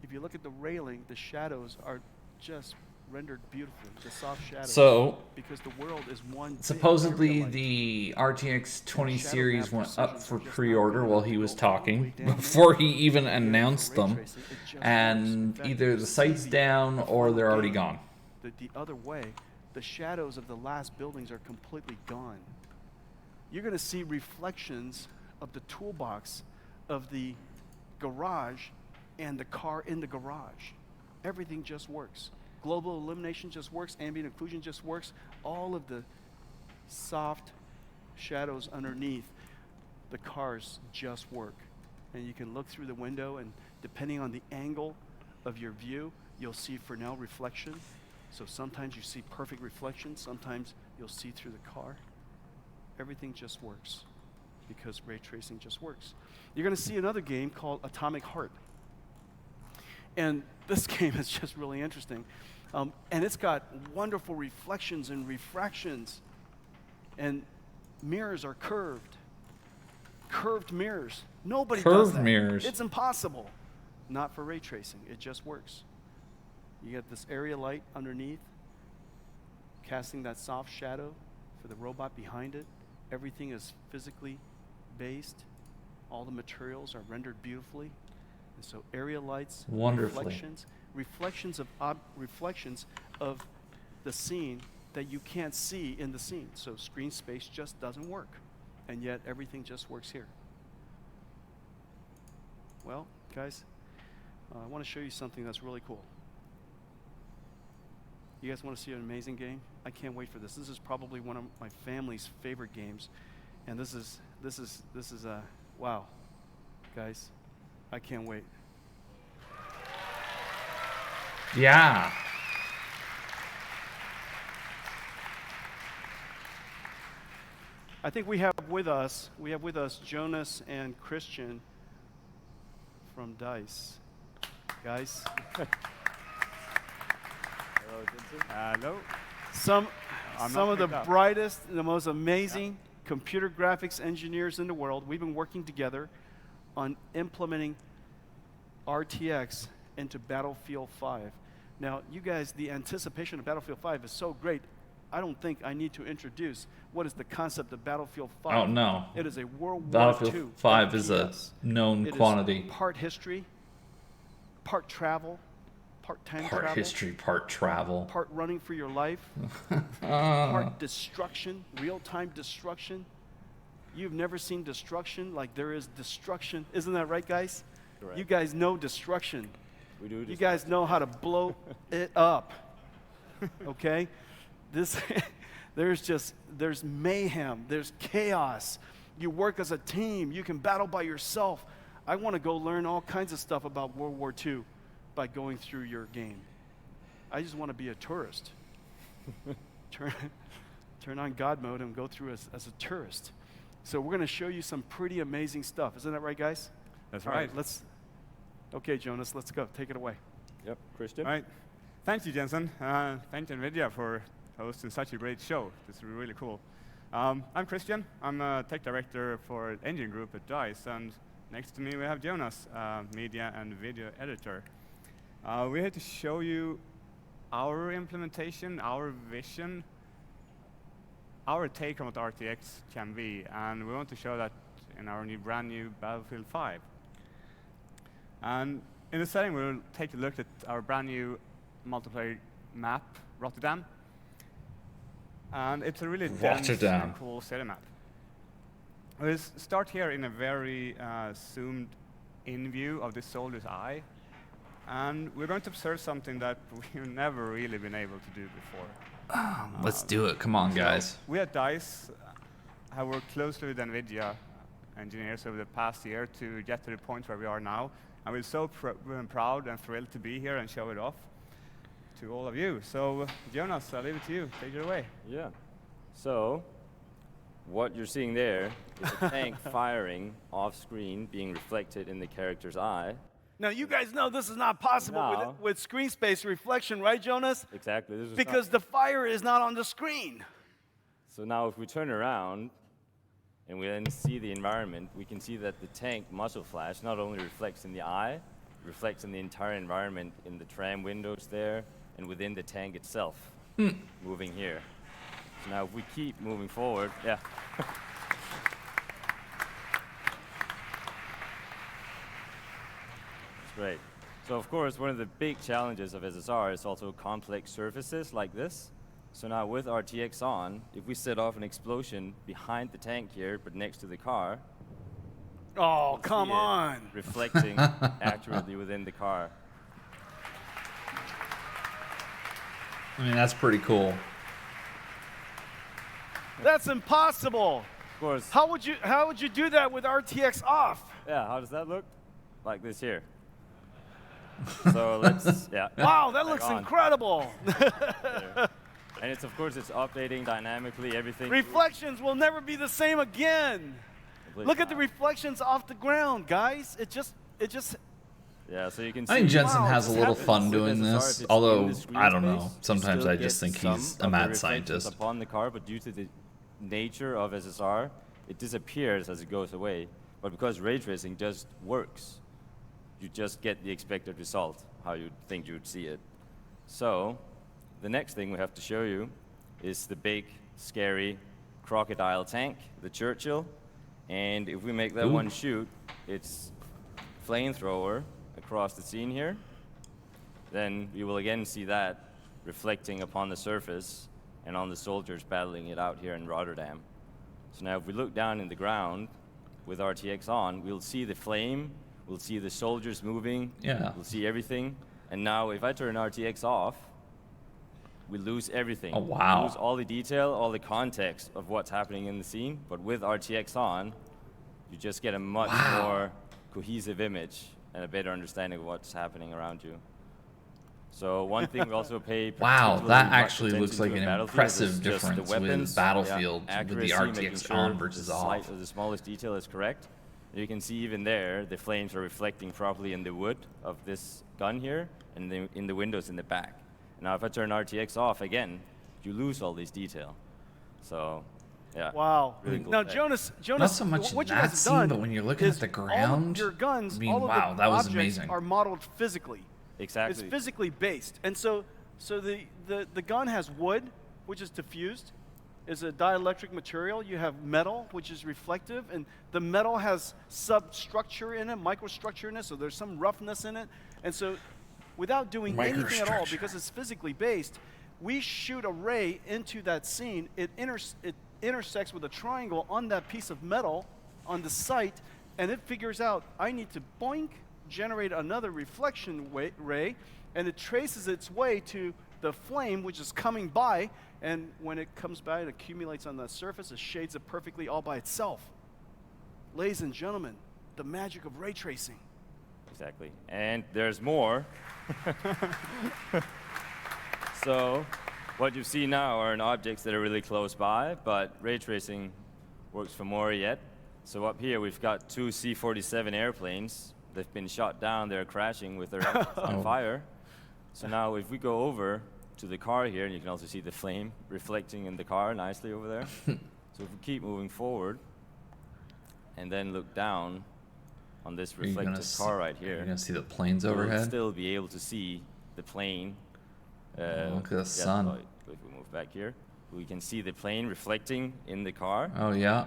If you look at the railing, the shadows are just rendered beautifully, the soft shadows. So, because the world is one supposedly the RTX 20 series went up for pre-order while he was talking, before he even announced them, and either the site's down or they're already gone. The other way, the shadows of the last buildings are completely gone. You're going to see reflections of the toolbox of the garage and the car in the garage. Everything just works. Global illumination just works. Ambient occlusion just works. All of the soft shadows underneath the cars just work. And you can look through the window, and depending on the angle of your view, you'll see Fresnel reflection. So sometimes you see perfect reflection. Sometimes you'll see through the car. Everything just works because ray tracing just works. You're going to see another game called Atomic Heart. And this game is just really interesting. And it's got wonderful reflections and refractions. And mirrors are curved. Curved mirrors. Nobody does that. Curved mirrors. It's impossible. Not for ray tracing. It just works. You get this area light underneath, casting that soft shadow for the robot behind it. Everything is physically based. All the materials are rendered beautifully. And so area lights, reflections of the scene that you can't see in the scene. So screen space just doesn't work. And yet everything just works here. Well, guys, I want to show you something that's really cool. You guys want to see an amazing game? I can't wait for this. This is probably one of my family's favorite games, and this is wow, guys, I can't wait. Yeah. I think we have with us Jonas and Christian from DICE. Guys. Hello. Some of the brightest, the most amazing computer graphics engineers in the world. We've been working together on implementing RTX into Battlefield 5. Now, you guys, the anticipation of Battlefield 5 is so great. I don't think I need to introduce what is the concept of Battlefield 5. Oh, no. It is a World Battlefield War II 5 is a FPS. known It quantity. Is part history, part travel, part time Part travel. history, part travel. Part running for your life. Part destruction, real-time destruction. You've never seen destruction like there is destruction. Isn't that right, guys? Correct. You guys know destruction. We do. You guys know how to blow it up. Okay? There's mayhem, there's chaos. You work as a team, you can battle by yourself. I want to go learn all kinds of stuff about World War II by going through your game. I just want to be a tourist. Turn on God mode and go through as a tourist. So we're going to show you some pretty amazing stuff. Isn't that right, guys? That's All right. Okay, Jonas, let's go. Take it away. Yep, Christian. All right. Thank you, Jensen. Thank you, NVIDIA, for hosting such a great show. This is really cool. I'm Christian. I'm a tech director for Engine Group at DICE, and next to me we have Jonas, media and video editor. We're here to show you our implementation, our vision, our take on what RTX can be, and we want to show that in our brand new Battlefield 5. And in the setting, we'll take a look at our brand new multiplayer map, Rotterdam. And it's a really dense and cool city map. We'll start here in a very zoomed-in view of the soldier's eye. And we're going to observe something that we've never really been able to do before. Let's do it. Come on, guys. We at DICE have worked closely with NVIDIA engineers over the past year to get to the point where we are now. And we're so proud and thrilled to be here and show it off to all of you. So, Jonas, I'll leave it to you. Take it away. Yeah. So, what you're seeing there is a tank firing off screen, being reflected in the character's eye. Now, you guys know this is not possible with screen space reflection, right, Jonas? Exactly. This is because the fire is not on the screen. So now if we turn around and we then see the environment, we can see that the tank muzzle flash not only reflects in the eye, it reflects in the entire environment in the tram windows there and within the tank itself, moving here. So now if we keep moving forward, yeah. Great. So of course, one of the big challenges of SSR is also complex surfaces like this. So now with RTX on, if we set off an explosion behind the tank here, but next to the car, oh, come on! Reflecting accurately within the car. I mean, that's pretty cool. That's impossible. Of course. How would you do that with RTX off? Yeah, how does that look? Like this here. So let's, yeah. Wow, that looks incredible. And it's, of course, it's updating dynamically, everything. Reflections will never be the same again. Look at the reflections off the ground, guys. It just. Yeah, so you can see. I think Jensen has a little fun doing this, although, I don't know. Sometimes I just think he's a mad scientist. Upon the car, but due to the nature of SSR, it disappears as it goes away. But because ray tracing just works, you just get the expected result, how you think you'd see it. So, the next thing we have to show you is the big, scary crocodile tank, the Churchill. And if we make that one shoot, it's flamethrower across the scene here. Then you will again see that reflecting upon the surface and on the soldiers battling it out here in Rotterdam. So now if we look down in the ground with RTX on, we'll see the flame, we'll see the soldiers moving, we'll see everything. And now if I turn RTX off, we lose everything. Oh, wow. We lose all the detail, all the context of what's happening in the scene. But with RTX on, you just get a much more cohesive image and a better understanding of what's happening around you. So one thing we also pay wow, that much actually looks like an impressive difference with Battlefield with the RTX on versus off. The smallest detail is correct. You can see even there, the flames are reflecting properly in the wood of this gun here and in the windows in the back. Now if I turn RTX off again, you lose all this detail. So, yeah. Wow. Really cool now, thing. Jonas, not so much what in you guys that have scene, done but when you're looking at the ground, all your guns, I mean, all of wow, the that was objects amazing. are modeled physically. Exactly. It's physically based, and so the gun has wood, which is diffused, is a dielectric material. You have metal, which is reflective, and the metal has substructure in it, microstructure in it, so there's some roughness in it. And so without doing anything at all, because it's physically based, we shoot a ray into that scene. It intersects with a triangle on that piece of metal on the site, and it figures out, I need to boink, generate another reflection ray, and it traces its way to the flame, which is coming by, and when it comes by, it accumulates on the surface, it shades it perfectly all by itself. Ladies and gentlemen, the magic of ray tracing. Exactly. And there's more. So what you see now are objects that are really close by, but ray tracing works for more yet. So up here we've got 2 C-47 airplanes. They've been shot down. They're crashing with their engines on fire. So now if we go over to the car here, and you can also see the flame reflecting in the car nicely over there. So if we keep moving forward and then look down on this reflective car right here, you're going to see the planes we'll overhead? still be able to see the plane. Look at the sun. If we move back here, we can see the plane reflecting in the car. Oh, yeah.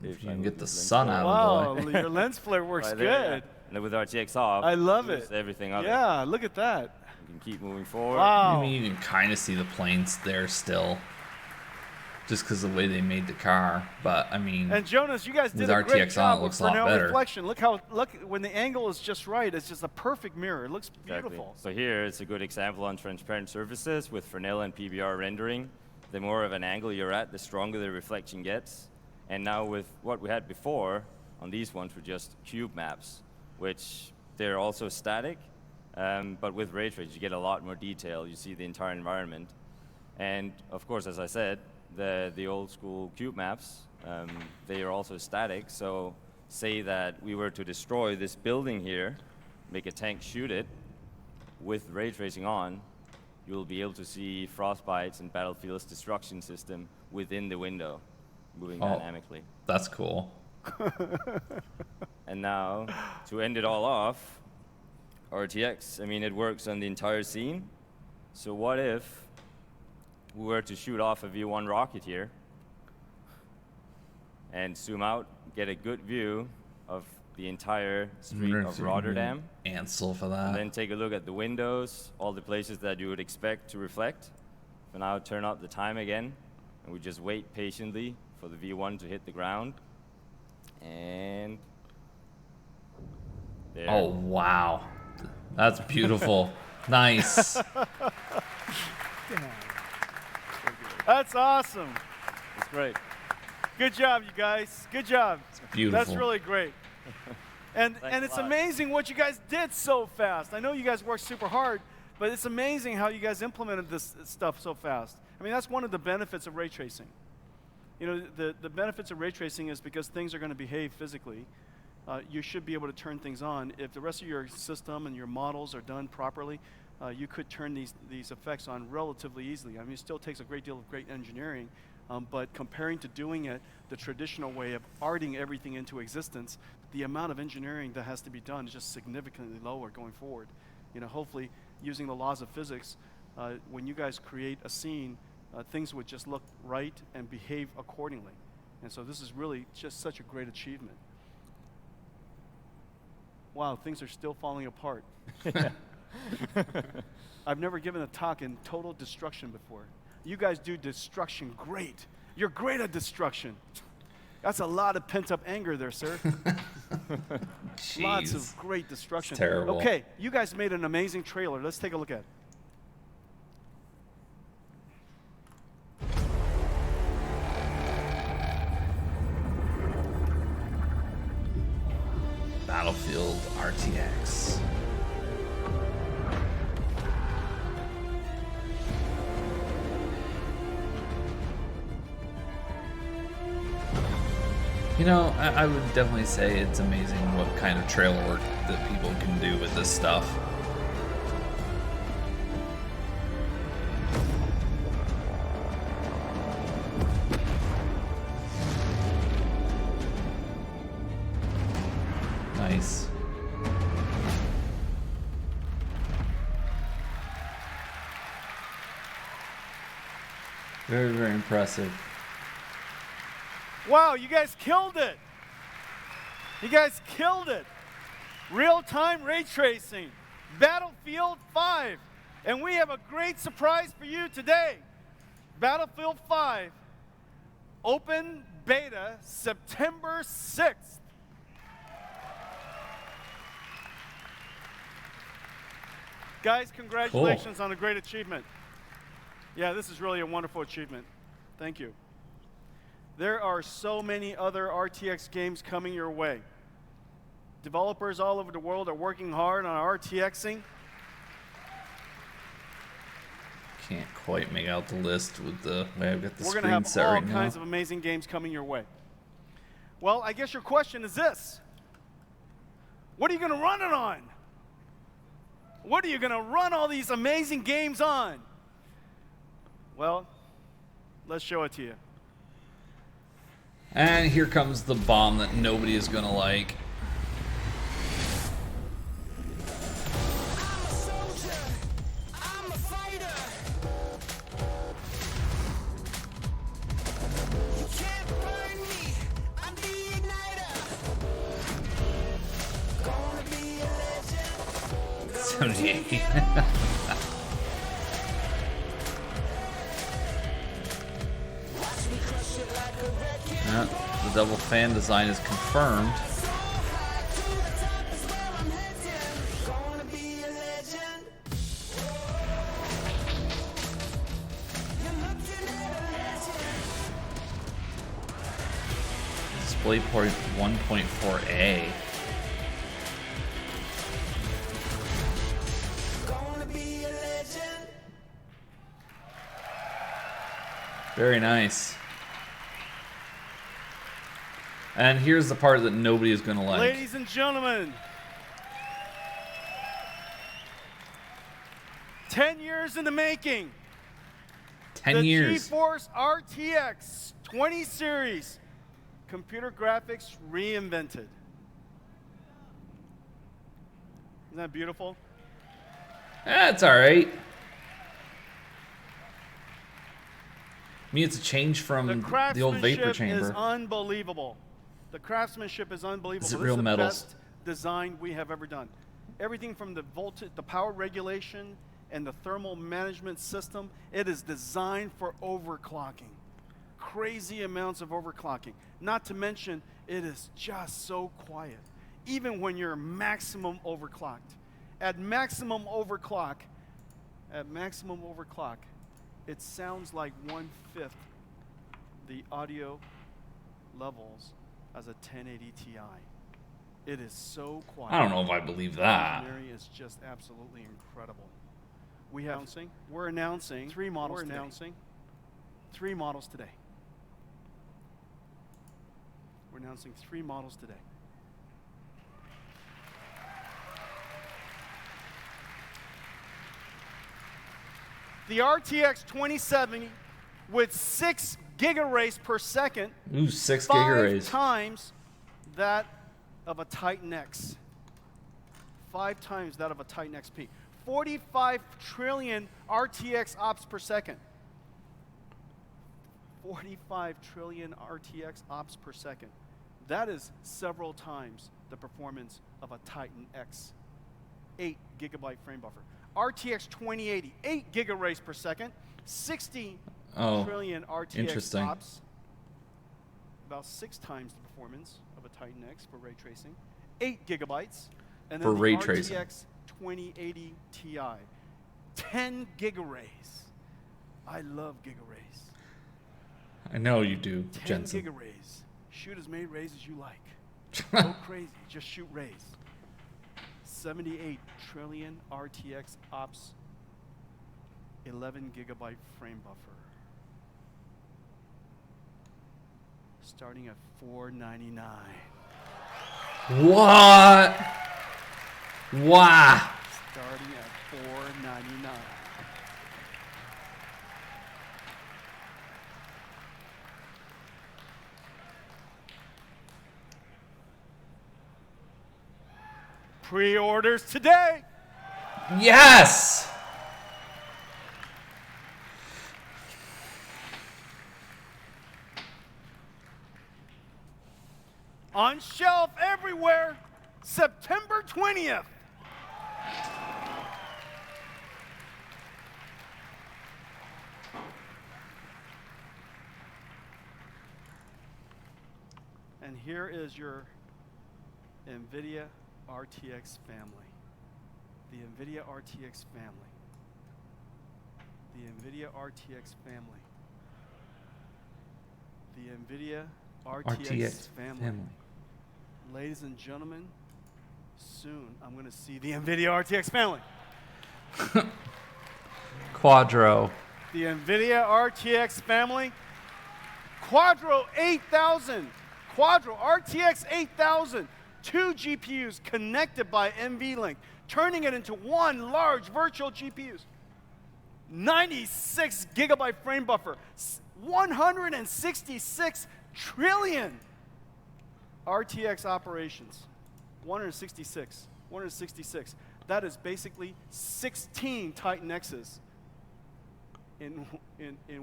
If you can get the sun out of the way. Wow, your lens flare works Right good. there, yeah. And with RTX off, I love it. Everything up. Yeah, look at that. You can keep moving forward. Wow. I mean, you can kind of see the planes there still, just because of the way they made the car. But I mean, and Jonas, you guys did with a great RTX job on, it looks a with lot Fresnel better. reflection. Look when the angle is just right. It's just a perfect mirror. It looks beautiful. Exactly. So here it's a good example on transparent surfaces with Fresnel and PBR rendering. The more of an angle you're at, the stronger the reflection gets. And now with what we had before, on these ones were just cube maps, which they're also static, but with ray trace you get a lot more detail. You see the entire environment. And of course, as I said, the old school cube maps, they are also static. So say that we were to destroy this building here, make a tank shoot it, with ray tracing on, you'll be able to see frostbites and Battlefield's destruction system within the window, moving dynamically. That's cool. And now, to end it all off, RTX, I mean, it works on the entire scene. So what if we were to shoot off a V1 rocket here and zoom out, get a good view of the entire street of Rotterdam. Ansel for that. And then take a look at the windows, all the places that you would expect to reflect. For now, turn up the time again, and we just wait patiently for the V1 to hit the ground. And there. Oh, wow. That's beautiful. Nice. That's awesome. It's great. Good job, you guys. Good job. It's beautiful. That's really great. And it's amazing what you guys did so fast. I know you guys worked super hard, but it's amazing how you guys implemented this stuff so fast. I mean, that's one of the benefits of ray tracing. You know, the benefits of ray tracing is because things are going to behave physically. You should be able to turn things on. If the rest of your system and your models are done properly, you could turn these effects on relatively easily. I mean, it still takes a great deal of great engineering, but comparing to doing it the traditional way of arting everything into existence, the amount of engineering that has to be done is just significantly lower going forward. You know, hopefully, using the laws of physics, when you guys create a scene, things would just look right and behave accordingly. And so this is really just such a great achievement. Wow, things are still falling apart. I've never given a talk in total destruction before. You guys do destruction great. You're great at destruction. That's a lot of pent-up anger there, sir. Lots of great destruction. It's terrible. Okay, you guys made an amazing trailer. Let's take a look at it. Battlefield RTX. You know, I would definitely say it's amazing what kind of trailer work that people can do with this stuff. Nice. Very, very impressive. Wow, you guys killed it. You guys killed it. Real-time ray tracing, Battlefield 5. And we have a great surprise for you today. Battlefield 5, open beta, September 6th. Guys, congratulations on a great achievement. Yeah, this is really a wonderful achievement. Thank you. There are so many other RTX games coming your way. Developers all over the world are working hard on RTXing. Can't quite make out the list with the way I've got the We're screen going to have set all right now. kinds of amazing games coming your way. Well, I guess your question is this. What are you going to run it on? What are you going to run all these amazing games on? Well, let's show it to you. And here comes the bomb that nobody is going to like. The double fan design is confirmed. DisplayPort 1.4a. Very nice. And here's the part that nobody is going to like. Ladies and gentlemen, 10 years in the making. 10 years. The GeForce RTX 20 series. Computer graphics reinvented. Isn't that beautiful? That's all right. I mean, it's a change from the old vapor chamber. Is unbelievable. The craftsmanship is unbelievable. Is it This real is the metals? best design we have ever done. Everything from the voltage, the power regulation, and the thermal management system, it is designed for overclocking. Crazy amounts of overclocking. Not to mention, it is just so quiet. Even when you're maximum overclocked. At maximum overclock, it sounds like 1/5 the audio levels as a 1080 Ti. It is so quiet. I don't know if I believe that. The engineering is just absolutely incredible. We're announcing 3 models today. 3 models today. We're announcing 3 models today. The RTX 2070 with 6 gigarays per second. Ooh, 6 5 gigarays. times that of a Titan X. 5 times that of a Titan XP. 45 trillion RTX ops per second. 45 trillion RTX ops per second. That is several times the performance of a Titan X. 8 gigabyte frame buffer. RTX 2080, 8 gigarays per second, 60 trillion RTX ops. About 6 times the performance of a Titan X for ray tracing. 8 gigabytes. And then For the ray RTX tracing. 2080 Ti. 10 gigarays. I love gigarays. I know you do, 10 Jensen. gigarays. Shoot as many rays as you like. Go crazy. Just shoot rays. 78 trillion RTX ops, 11 gigabyte frame buffer. Starting at $499. What? Wow. Starting at $499. Pre-orders today. Yes. on shelf everywhere, September 20th. And here is your NVIDIA RTX family. The NVIDIA RTX family. The NVIDIA RTX family. The NVIDIA RTX family. Ladies and gentlemen, soon I'm going to see the NVIDIA RTX family. Quadro. The NVIDIA RTX family. Quadro 8000. Quadro RTX 8000. 2 GPUs connected by NVLink, turning it into one large virtual GPUs. 96 gigabyte frame buffer. 166 trillion RTX operations. 166. That is basically 16 Titan X's in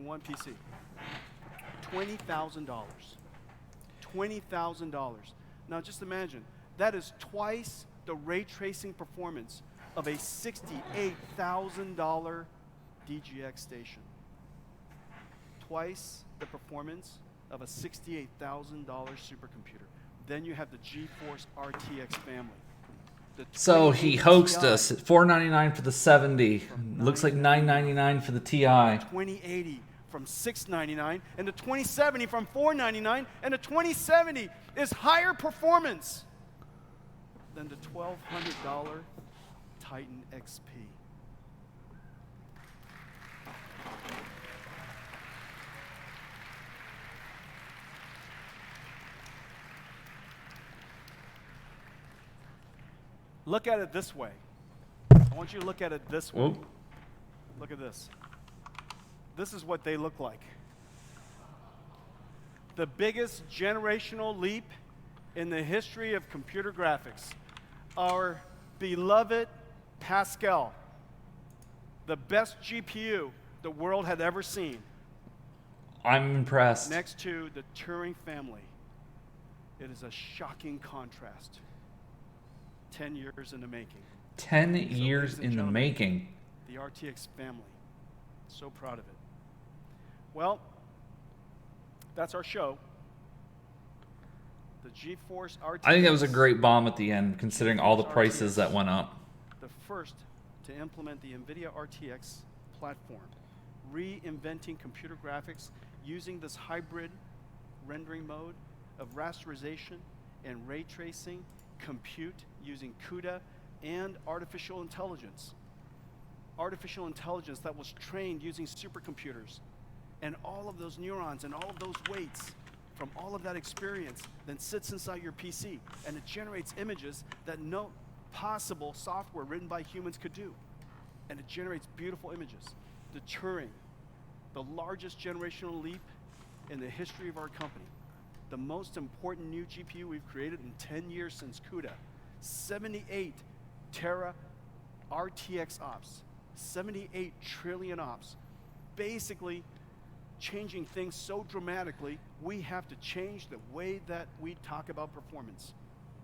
one PC. $20,000. $20,000. Now just imagine, that is twice the ray tracing performance of a $68,000 DGX station. Twice the performance of a $68,000 supercomputer. Then you have the GeForce RTX family. So he hoaxed us at $499 for the 70. Looks like $999 for the TI. 2080 from $699, and the 2070 from $499, and the 2070 is higher performance than the $1,200 Titan XP. Look at it this way. I want you to look at it this way. Whoa. Look at this. This is what they look like. The biggest generational leap in the history of computer graphics. Our beloved Pascal, the best GPU the world had ever seen. I'm impressed. Next to the Turing family. It is a shocking contrast. 10 years in the making. 10 years in the making. The RTX family. So proud of it. Well, that's our show. The GeForce RTX. I think that was a great bomb at the end, considering all the prices that went up. The first to implement the NVIDIA RTX platform, reinventing computer graphics using this hybrid rendering mode of rasterization and ray tracing, compute using CUDA, and artificial intelligence. Artificial intelligence that was trained using supercomputers. And all of those neurons and all of those weights from all of that experience then sits inside your PC, and it generates images that no possible software written by humans could do. And it generates beautiful images. The Turing, the largest generational leap in the history of our company. The most important new GPU we've created in 10 years since CUDA. 78 tera RTX ops. 78 trillion ops. Basically, changing things so dramatically, we have to change the way that we talk about performance.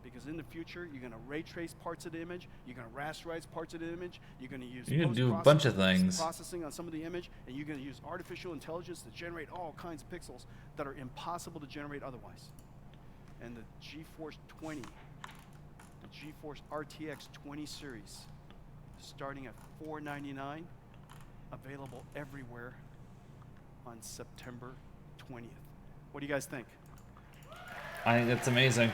Because in the future, you're going to ray trace parts of the image, you're going to rasterize parts of the image, you're going to use do a bunch of things. Processing on some of the image, and you're going to use artificial intelligence to generate all kinds of pixels that are impossible to generate otherwise. And the GeForce 20, the GeForce RTX 20 series, starting at $499, available everywhere on September 20th. What do you guys think? I think that's amazing.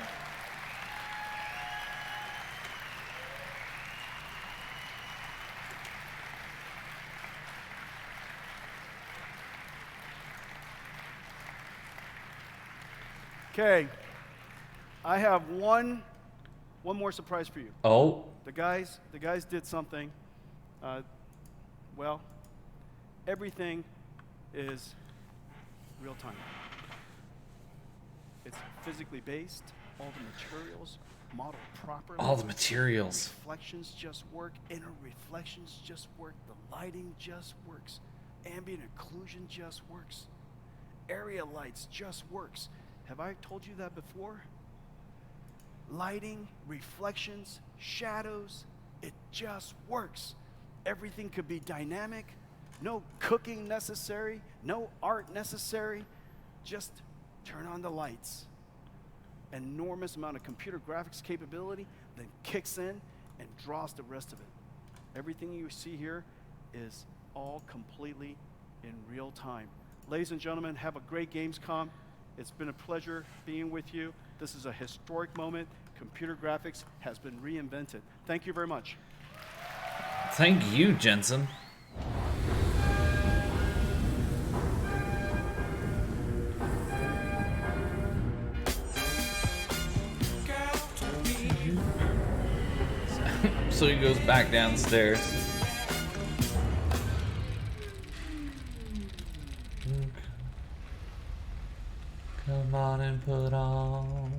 Okay, I have one more surprise for you. Oh. The guys did something. Well, everything is real time. It's physically based. All the materials modeled properly. All the materials. Reflections just work. Inner reflections just work. The lighting just works. Ambient occlusion just works. Area lights just works. Have I told you that before? lighting, reflections, shadows. It just works. Everything could be dynamic. No cooking necessary. No art necessary. Just turn on the lights. Enormous amount of computer graphics capability then kicks in and draws the rest of it. Everything you see here is all completely in real time. Ladies and gentlemen, have a great Gamescom. It's been a pleasure being with you. This is a historic moment. Computer graphics has been reinvented. Thank you very much. Thank you, Jensen. So he goes back downstairs. Come on and put on.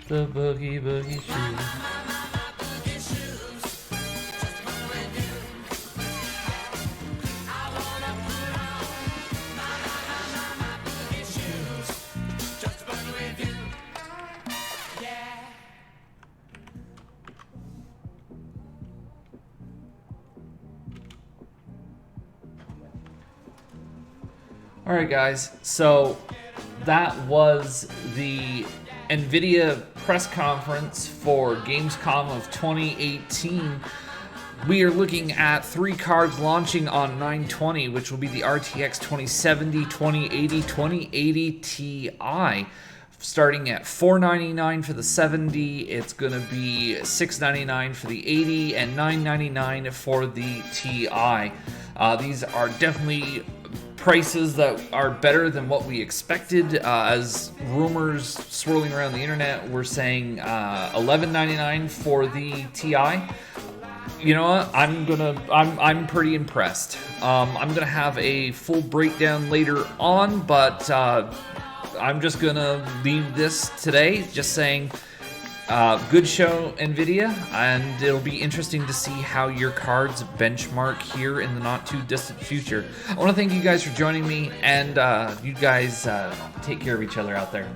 The boogie boogie shoes. Alright guys, so that was the NVIDIA press conference for Gamescom of 2018. We are looking at 3 cards launching on 9/20, which will be the RTX 2070, 2080, 2080 Ti. Starting at $499 for the 70, it's going to be $699 for the 80, and $999 for the Ti. These are definitely prices that are better than what we expected. As rumors swirling around the internet were saying $1199 for the Ti. You know what? I'm pretty impressed. I'm gonna have a full breakdown later on, but I'm just gonna leave this today just saying good show, NVIDIA, and it'll be interesting to see how your cards benchmark here in the not too distant future. I want to thank you guys for joining me, and you guys take care of each other out there.